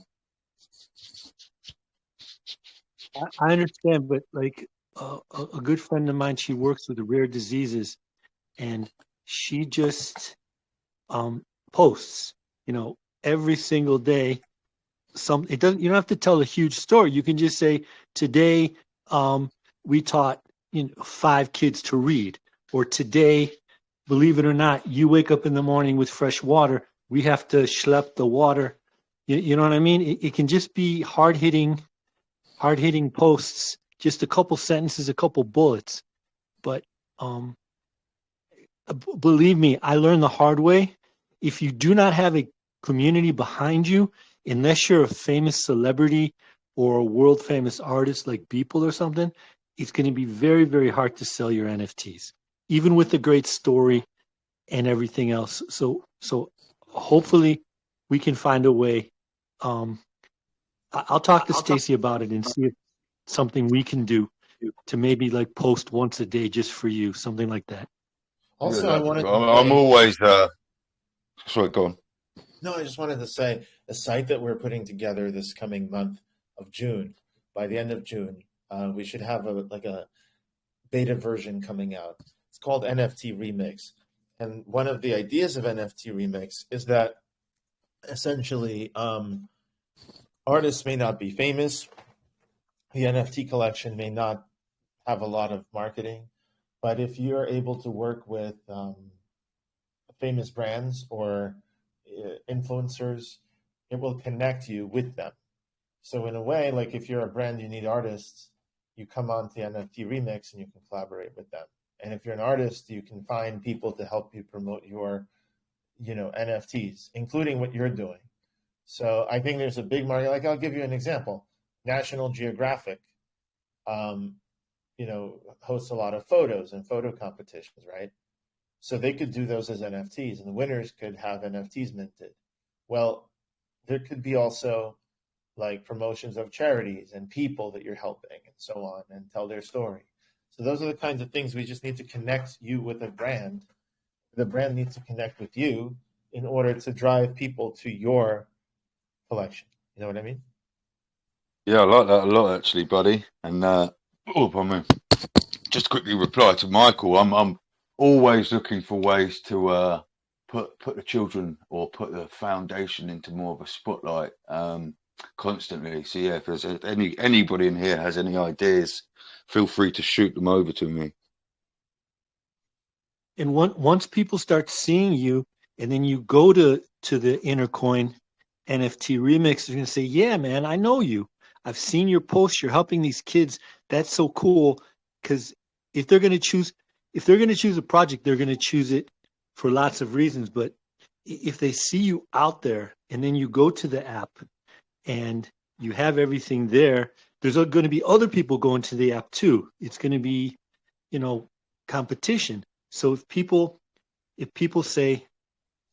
I understand, but like a good friend of mine, she works with rare diseases, and she just posts, you know, every single day. You don't have to tell a huge story. You can just say, today we taught 5 kids to read, or today, believe it or not, you wake up in the morning with fresh water. We have to schlep the water. You know what I mean? It can just be hard-hitting posts, just a couple sentences, a couple bullets. But believe me, I learned the hard way. If you do not have a community behind you, unless you're a famous celebrity or a world famous artist like Beeple or something, it's going to be very, very hard to sell your NFTs, even with a great story and everything else. So hopefully we can find a way. I'll talk to Stacy about it and see if something we can do to maybe like post once a day just for you, something like that. Also, Yeah, I wanted to I'm always sorry, go on. No, I just wanted to say the site that we're putting together this coming month of June, by the end of June, we should have a beta version coming out. It's called NFT Remix. And one of the ideas of NFT Remix is that essentially artists may not be famous. The NFT collection may not have a lot of marketing, but if you're able to work with famous brands or influencers, it will connect you with them. So in a way, like if you're a brand, you need artists, you come on to the NFT Remix and you can collaborate with them. And if you're an artist, you can find people to help you promote your, NFTs, including what you're doing. So I think there's a big market. Like I'll give you an example. National Geographic hosts a lot of photos and photo competitions, right? So they could do those as NFTs, and the winners could have NFTs minted. Well, there could be also like promotions of charities and people that you're helping and so on, and tell their story. So those are the kinds of things we just need to connect you with a brand. The brand needs to connect with you in order to drive people to your collection. You know what I mean? Yeah, I like that a lot, actually, buddy. And just quickly reply to Michael. I'm always looking for ways to put the children or put the foundation into more of a spotlight constantly. So yeah, if there's anybody in here has any ideas, feel free to shoot them over to me. And once people start seeing you, and then you go to the Intercoin NFT remix, they're gonna say, "Yeah, man, I know you. I've seen your posts. You're helping these kids. That's so cool." Because if they're gonna choose a project, they're gonna choose it for lots of reasons. But if they see you out there, and then you go to the app, and you have everything there, there's going to be other people going to the app too. It's going to be, competition. So if people say,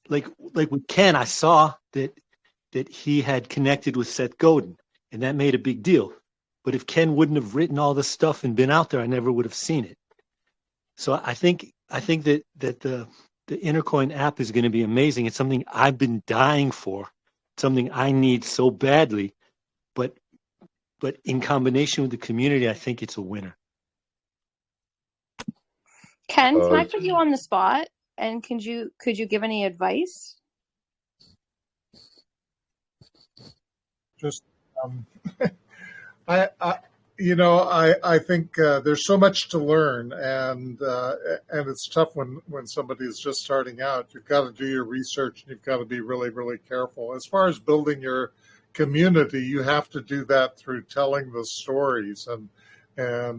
like with Ken, I saw that he had connected with Seth Godin, and that made a big deal. But if Ken wouldn't have written all this stuff and been out there, I never would have seen it. So I think that the Intercoin app is going to be amazing. It's something I've been dying for, something I need so badly, but in combination with the community, I think it's a winner. Ken, can I put you on the spot? And could you give any advice? Just, I think there's so much to learn, and it's tough when somebody is just starting out. You've got to do your research, and you've got to be really, really careful. As far as building your community, you have to do that through telling the stories and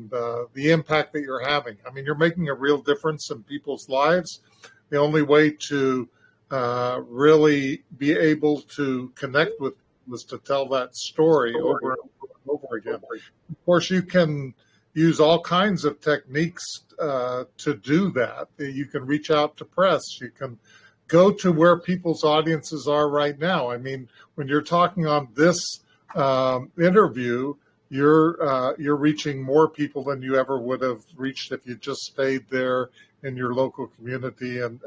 the impact that you're having. I mean, you're making a real difference in people's lives. The only way to really be able to connect with was to tell that story over and over again. Of course, you can use all kinds of techniques to do that. You can reach out to press. You can go to where people's audiences are right now. I mean, when you're talking on this interview, you're reaching more people than you ever would have reached if you just stayed there in your local community and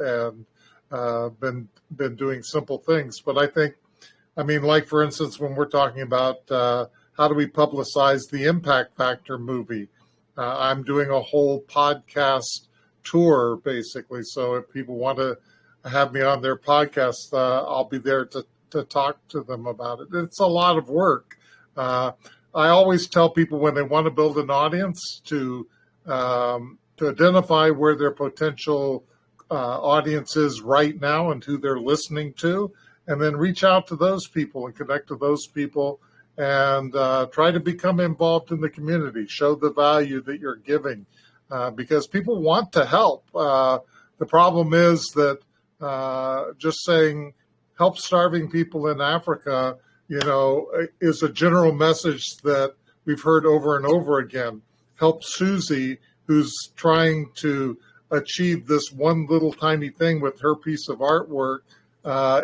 been doing simple things. But I mean, like for instance, when we're talking about how do we publicize the Impact Factor movie, I'm doing a whole podcast tour basically. So if people want to have me on their podcast, I'll be there to talk to them about it. It's a lot of work. I always tell people when they want to build an audience to identify where their potential audience is right now and who they're listening to, and then reach out to those people and connect to those people and try to become involved in the community, show the value that you're giving because people want to help. The problem is that just saying help starving people in Africa, is a general message that we've heard over and over again. Help Susie, who's trying to achieve this one little tiny thing with her piece of artwork,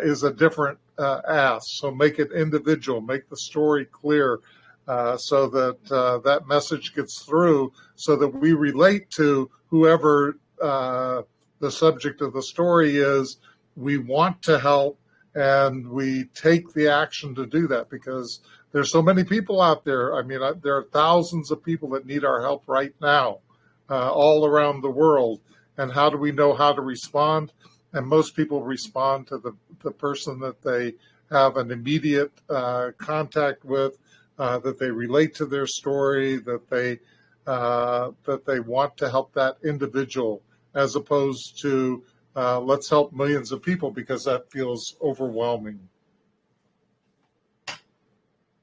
is a different ask. So make it individual, make the story clear so that that message gets through so that we relate to whoever the subject of the story is. We want to help and we take the action to do that because there's so many people out there. I mean, there are thousands of people that need our help right now all around the world. And how do we know how to respond? And most people respond to the person that they have an immediate contact with, that they relate to their story, that they want to help that individual, as opposed to let's help millions of people because that feels overwhelming.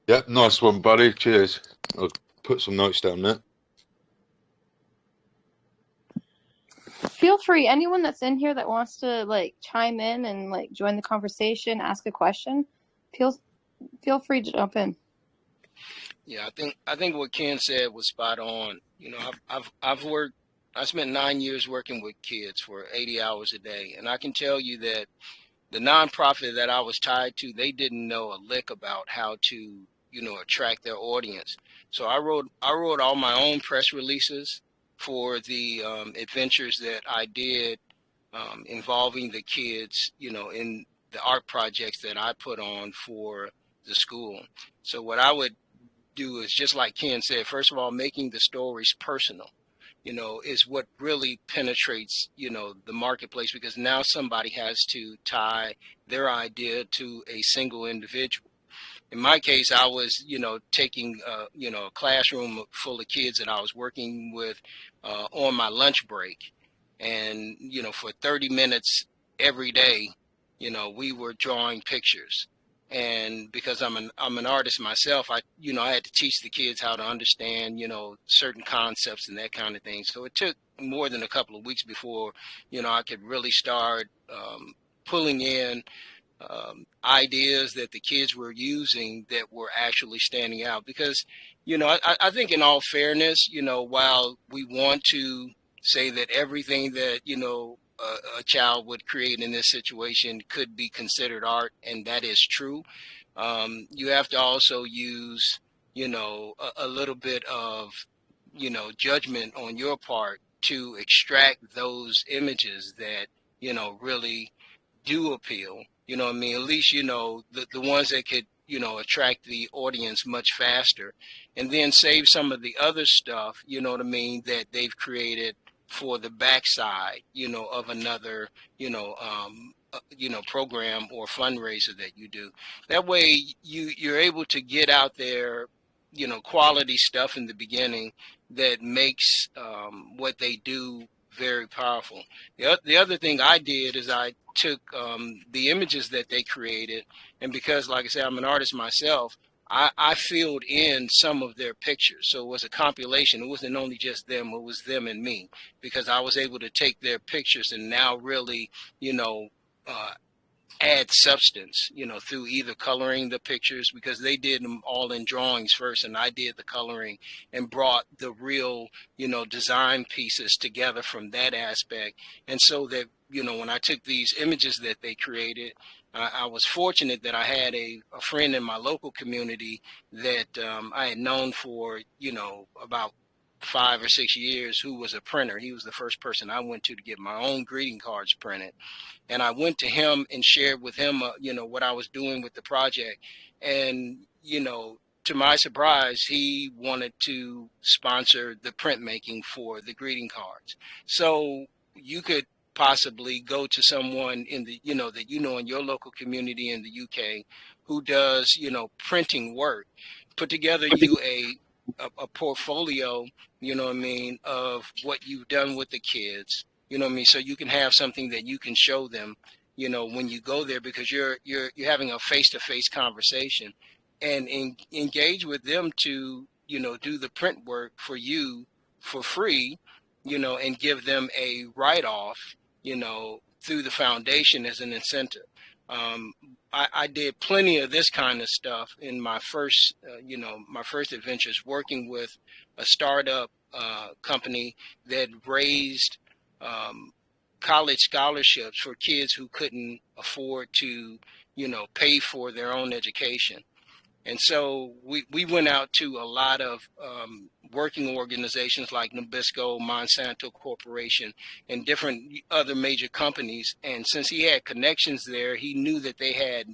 Yep, nice one, buddy. Cheers. I'll put some notes down there. Feel free, anyone that's in here that wants to chime in and join the conversation, ask a question, feel free to jump in. Yeah, I think what Ken said was spot on. You know, I spent 9 years working with kids for 80 hours a day, and I can tell you that the nonprofit that I was tied to, they didn't know a lick about how to, you know, attract their audience. So I wrote all my own press releases for the adventures that I did involving the kids, you know, in the art projects that I put on for the school. So what I would do is, just like Ken said, first of all, making the stories personal, you know, is what really penetrates, you know, the marketplace, because now somebody has to tie their idea to a single individual. In my case, I was, you know, taking, you know, a classroom full of kids that I was working with on my lunch break. And, you know, for 30 minutes every day, you know, we were drawing pictures. And because I'm an artist myself, I had to teach the kids how to understand, you know, certain concepts and that kind of thing. So it took more than a couple of weeks before, you know, I could really start pulling in ideas that the kids were using that were actually standing out. Because, you know, I think in all fairness, you know, while we want to say that everything that, you know, a child would create in this situation could be considered art, and that is true, you have to also use, you know, a little bit of, you know, judgment on your part to extract those images that, you know, really do appeal. You know what I mean? At least, you know, the ones that could, you know, attract the audience much faster, and then save some of the other stuff, you know what I mean, that they've created for the backside, you know, of another, you know, program or fundraiser that you do. That way you're able to get out there, you know, quality stuff in the beginning that makes what they do very powerful. The other thing I did is I took the images that they created, and because, like I said, I'm an artist myself, I filled in some of their pictures. So it was a compilation. It wasn't only just them, it was them and me, because I was able to take their pictures and now really, you know, add substance, you know, through either coloring the pictures, because they did them all in drawings first, and I did the coloring and brought the real, you know, design pieces together from that aspect. And so that, you know, when I took these images that they created, I was fortunate that I had a friend in my local community that I had known for, you know, about 5 or 6 years, who was a printer. He was the first person I went to get my own greeting cards printed. And I went to him and shared with him, you know, what I was doing with the project. And, you know, to my surprise, he wanted to sponsor the printmaking for the greeting cards. So you could possibly go to someone in the, you know, that you know in your local community in the UK who does, you know, printing work, put together you a portfolio, you know what I mean, of what you've done with the kids, you know what I mean, so you can have something that you can show them, you know, when you go there, because you're having a face-to-face conversation, and engage with them to, you know, do the print work for you for free, you know, and give them a write-off, you know, through the foundation as an incentive. I did plenty of this kind of stuff in my first, you know, my first adventures, working with a startup company that raised college scholarships for kids who couldn't afford to, you know, pay for their own education. And so we went out to a lot of working organizations like Nabisco, Monsanto Corporation, and different other major companies. And since he had connections there, he knew that they had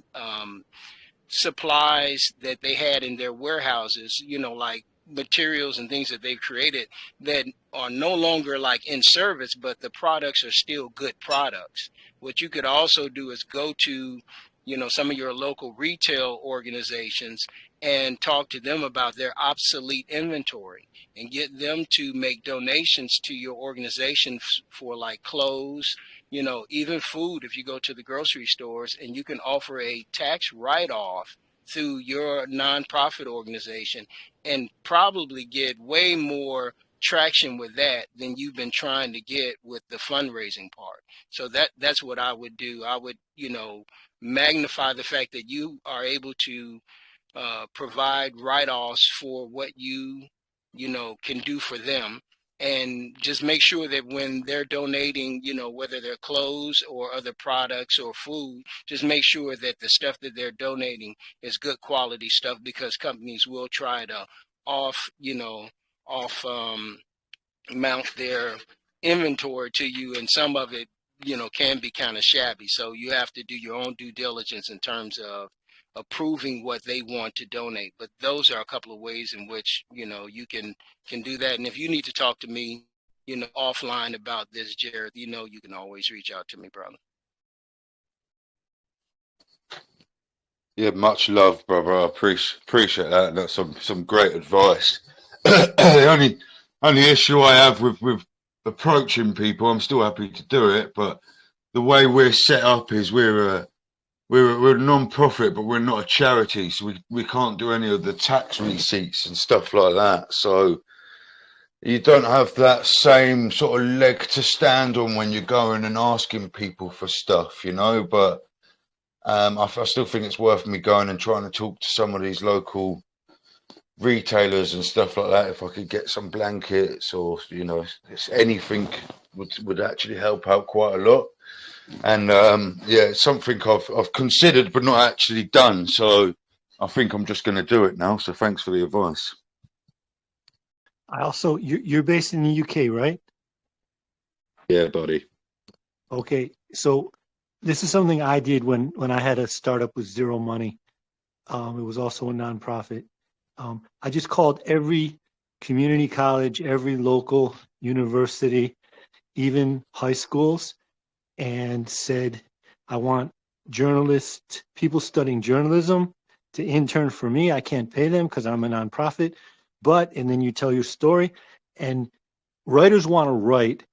supplies that they had in their warehouses, you know, like materials and things that they've created that are no longer like in service, but the products are still good products. What you could also do is go to, you know, some of your local retail organizations and talk to them about their obsolete inventory and get them to make donations to your organization for like clothes, you know, even food if you go to the grocery stores, and you can offer a tax write-off through your nonprofit organization and probably get way more traction with that than you've been trying to get with the fundraising part. So that's what I would do. I would, you know, magnify the fact that you are able to provide write-offs for what you can do for them, and just make sure that when they're donating, whether they're clothes or other products or food, just make sure that the stuff that they're donating is good quality stuff, because companies will try to mount their inventory to you, and some of it can be kind of shabby. So you have to do your own due diligence in terms of approving what they want to donate. But those are a couple of ways in which you can do that. And if you need to talk to me offline about this, Jareth, you can always reach out to me, brother. Yeah, much love, brother. I appreciate that. That's some great advice. The only issue I have with approaching people, I'm still happy to do it, but the way we're set up is we're a non-profit, but we're not a charity, so we can't do any of the tax receipts and stuff like that. So you don't have that same sort of leg to stand on when you're going and asking people for stuff, but I still think it's worth me going and trying to talk to some of these local retailers and stuff like that. If I could get some blankets or anything would actually help out quite a lot. And it's something I've considered but not actually done. So I think I'm just going to do it now. So thanks for the advice. You're based in the UK, right? Yeah, buddy. Okay, so this is something I did when I had a startup with zero money. It was also a nonprofit. I just called every community college, every local university, even high schools, and said, I want journalists, people studying journalism to intern for me. I can't pay them because I'm a nonprofit, and then you tell your story, and writers want to write,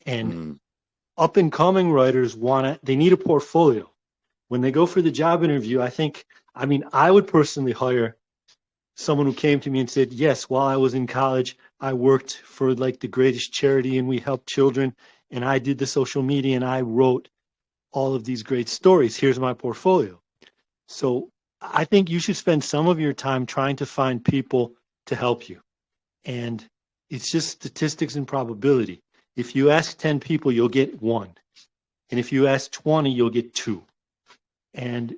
and up and coming writers they need a portfolio. When they go for the job interview, I would personally hire someone who came to me and said, yes, while I was in college, I worked for like the greatest charity and we helped children, and I did the social media and I wrote all of these great stories. Here's my portfolio. So I think you should spend some of your time trying to find people to help you. And it's just statistics and probability. If you ask 10 people, you'll get 1. And if you ask 20, you'll get 2. And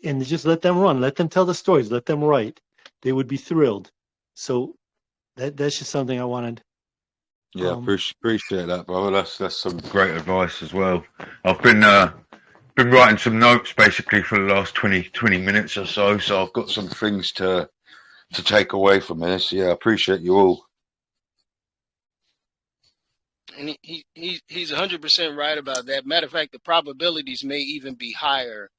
just let them run. Let them tell the stories. Let them write. They would be thrilled. So that's just something I wanted. Yeah, appreciate that, brother. That's some great advice as well. I've been writing some notes basically for the last 20 minutes or so. So I've got some things to take away from this. Yeah, I appreciate you all. And he's 100% right about that. Matter of fact, the probabilities may even be higher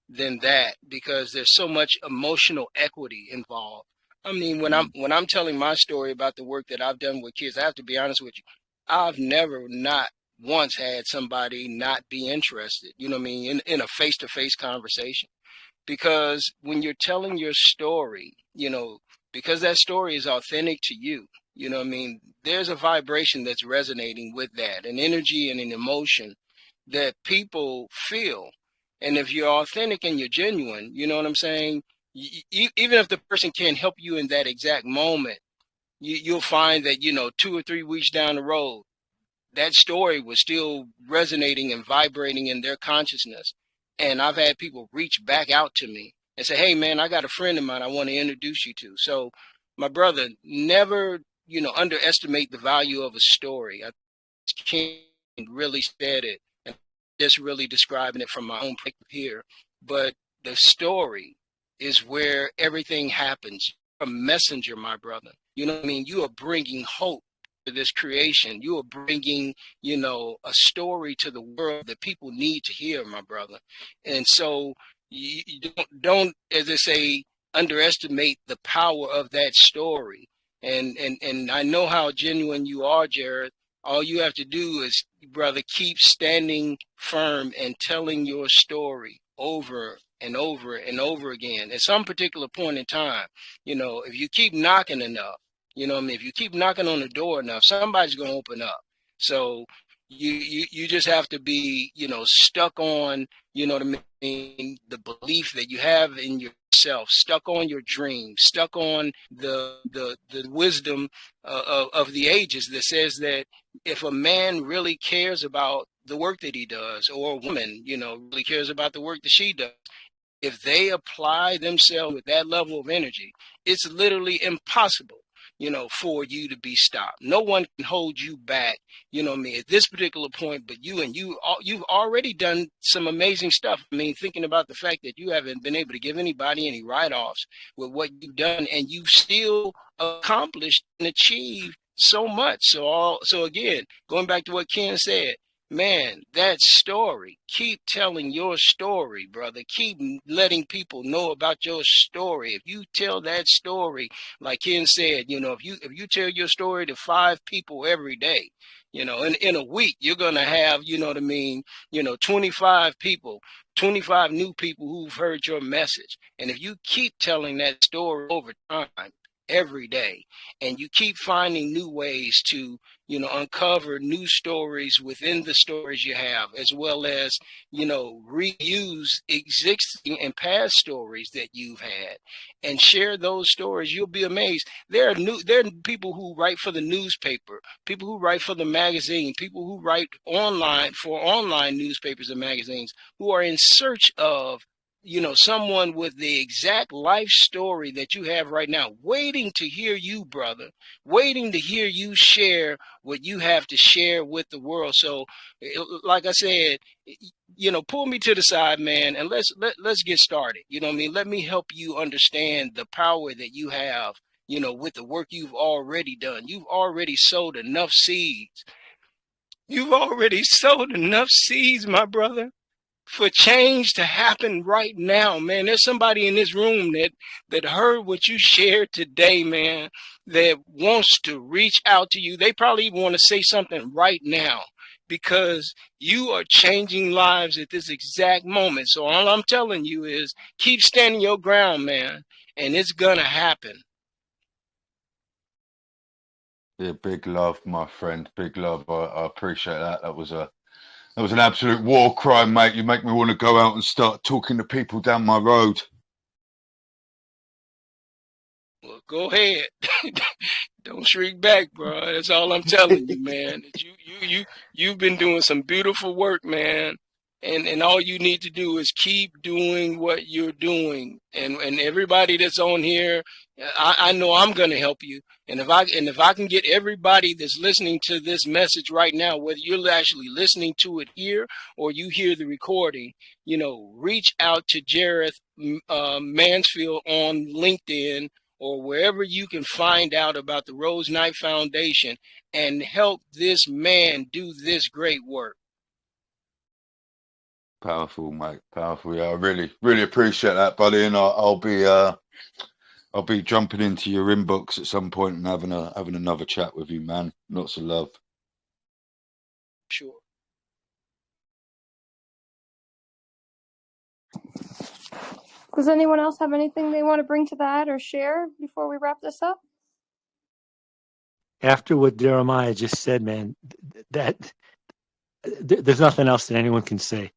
than that because there's so much emotional equity involved. I mean, when I'm telling my story about the work that I've done with kids, I have to be honest with you. I've never not once had somebody not be interested, in a face-to-face conversation. Because when you're telling your story, because that story is authentic to you, there's a vibration that's resonating with that, an energy and an emotion that people feel. And if you're authentic and you're genuine, you know what I'm saying? Even if the person can't help you in that exact moment, you'll find that, 2 or 3 weeks down the road, that story was still resonating and vibrating in their consciousness. And I've had people reach back out to me and say, hey, man, I got a friend of mine I want to introduce you to. So, my brother, never, underestimate the value of a story. I can't really said it. And just really describing it from my own perspective here. But the story is where everything happens. A messenger, my brother. You know what I mean? You are bringing hope to this creation. You are bringing, a story to the world that people need to hear, my brother. And so you don't, as I say, underestimate the power of that story. And I know how genuine you are, Jareth. All you have to do is, brother, keep standing firm and telling your story over and over and over again. At some particular point in time, if you keep knocking enough, if you keep knocking on the door enough, somebody's going to open up. So You just have to be, stuck on, what I mean, the belief that you have in yourself, stuck on your dreams, stuck on the wisdom of the ages that says that if a man really cares about the work that he does, or a woman, really cares about the work that she does, if they apply themselves with that level of energy, it's literally impossible, for you to be stopped. No one can hold you back, at this particular point, but you've already done some amazing stuff. I mean, thinking about the fact that you haven't been able to give anybody any write-offs with what you've done, and you've still accomplished and achieved so much. So again, going back to what Ken said, man, that story, keep telling your story, brother. Keep letting people know about your story. If you tell that story, like Ken said, if you tell your story to 5 people every day, in a week, you're going to have, 25 people, 25 new people who've heard your message. And if you keep telling that story over time, every day, and you keep finding new ways to uncover new stories within the stories you have, as well as reuse existing and past stories that you've had, and share those stories, you'll be amazed. There are people who write for the newspaper, people who write for the magazine, people who write online for online newspapers and magazines, who are in search of someone with the exact life story that you have right now, waiting to hear you, brother, waiting to hear you share what you have to share with the world. So, like I said, pull me to the side, man, and let's get started. Let me help you understand the power that you have, with the work you've already done. You've already sowed enough seeds. You've already sowed enough seeds, my brother, for change to happen right now, man. There's somebody in this room that heard what you shared today, man, that wants to reach out to you. They probably even want to say something right now, because you are changing lives at this exact moment. So all I'm telling you is keep standing your ground, man, and it's gonna happen. Yeah, big love, my friend. Big love. I appreciate that. That was an absolute war cry, mate. You make me want to go out and start talking to people down my road. Well, go ahead. Don't shrink back, bro. That's all I'm telling you, man. You've been doing some beautiful work, man. And all you need to do is keep doing what you're doing. And everybody that's on here, I know I'm going to help you. And if I can get everybody that's listening to this message right now, whether you're actually listening to it here or you hear the recording, reach out to Jareth Mansfield on LinkedIn or wherever you can find out about the Rose Knight Foundation and help this man do this great work. Powerful, mate. Powerful. Yeah, I really, really appreciate that, buddy. And I'll be jumping into your inbox at some point and having another chat with you, man. Lots of love. Sure. Does anyone else have anything they want to bring to that or share before we wrap this up? After what Jeremiah just said, man, there's nothing else that anyone can say.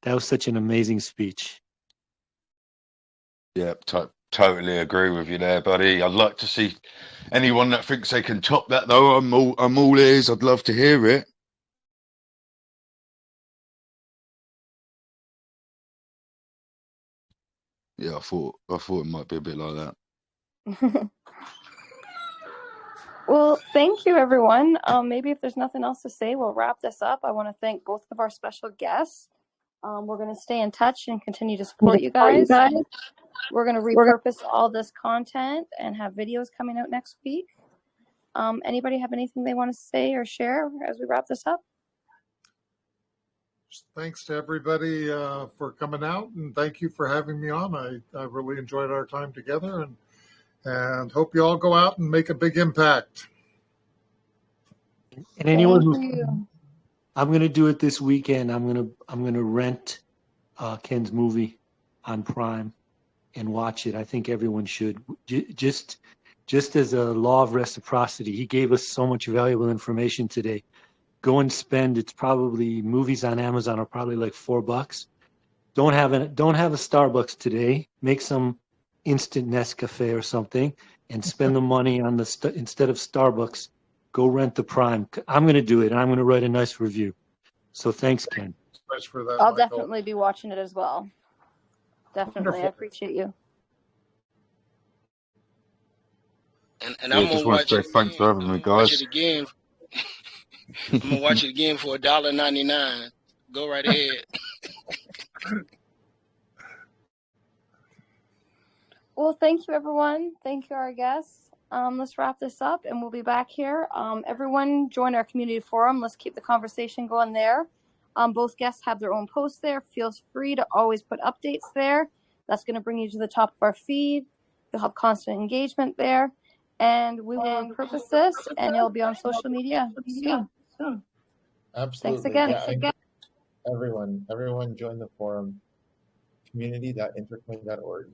That was such an amazing speech. Yeah, totally agree with you there, buddy. I'd like to see anyone that thinks they can top that, though. I'm all ears. I'd love to hear it. Yeah, I thought it might be a bit like that. Well, thank you, everyone. Maybe if there's nothing else to say, we'll wrap this up. I want to thank both of our special guests. We're going to stay in touch and continue to support you guys. We're going to repurpose all this content and have videos coming out next week. Anybody have anything they want to say or share as we wrap this up? Thanks to everybody for coming out, and thank you for having me on. I really enjoyed our time together, and hope you all go out and make a big impact. And anyone I'm going to do it this weekend. I'm going to rent Ken's movie on Prime and watch it. I think everyone should. Just as a law of reciprocity, he gave us so much valuable information today. go and spend. It's probably movies on Amazon are probably like $4. Don't have a Starbucks today. Make some instant Nescafe or something, and spend the money on instead of Starbucks. Go rent the Prime. I'm going to do it, and I'm going to write a nice review. So thanks, Ken. Much for that, I'll Michael. definitely be watching it as well. Definitely, Wonderful. I appreciate you. And Yeah, I'm just gonna want watch to it say thanks for having me, Watch guys. it again. I'm gonna watch it again for $1.99. Go right ahead. Well, thank you, everyone. Thank you, our guests. Let's wrap this up, and we'll be back here. Everyone, join our community forum. Let's keep the conversation going there. Both guests have their own posts there. Feel free to always put updates there. That's going to bring you to the top of our feed. You'll have constant engagement there. And we will repurpose this, and it'll be on social media soon. Absolutely. Thanks again. Yeah, everyone join the forum, community.intercoin.org.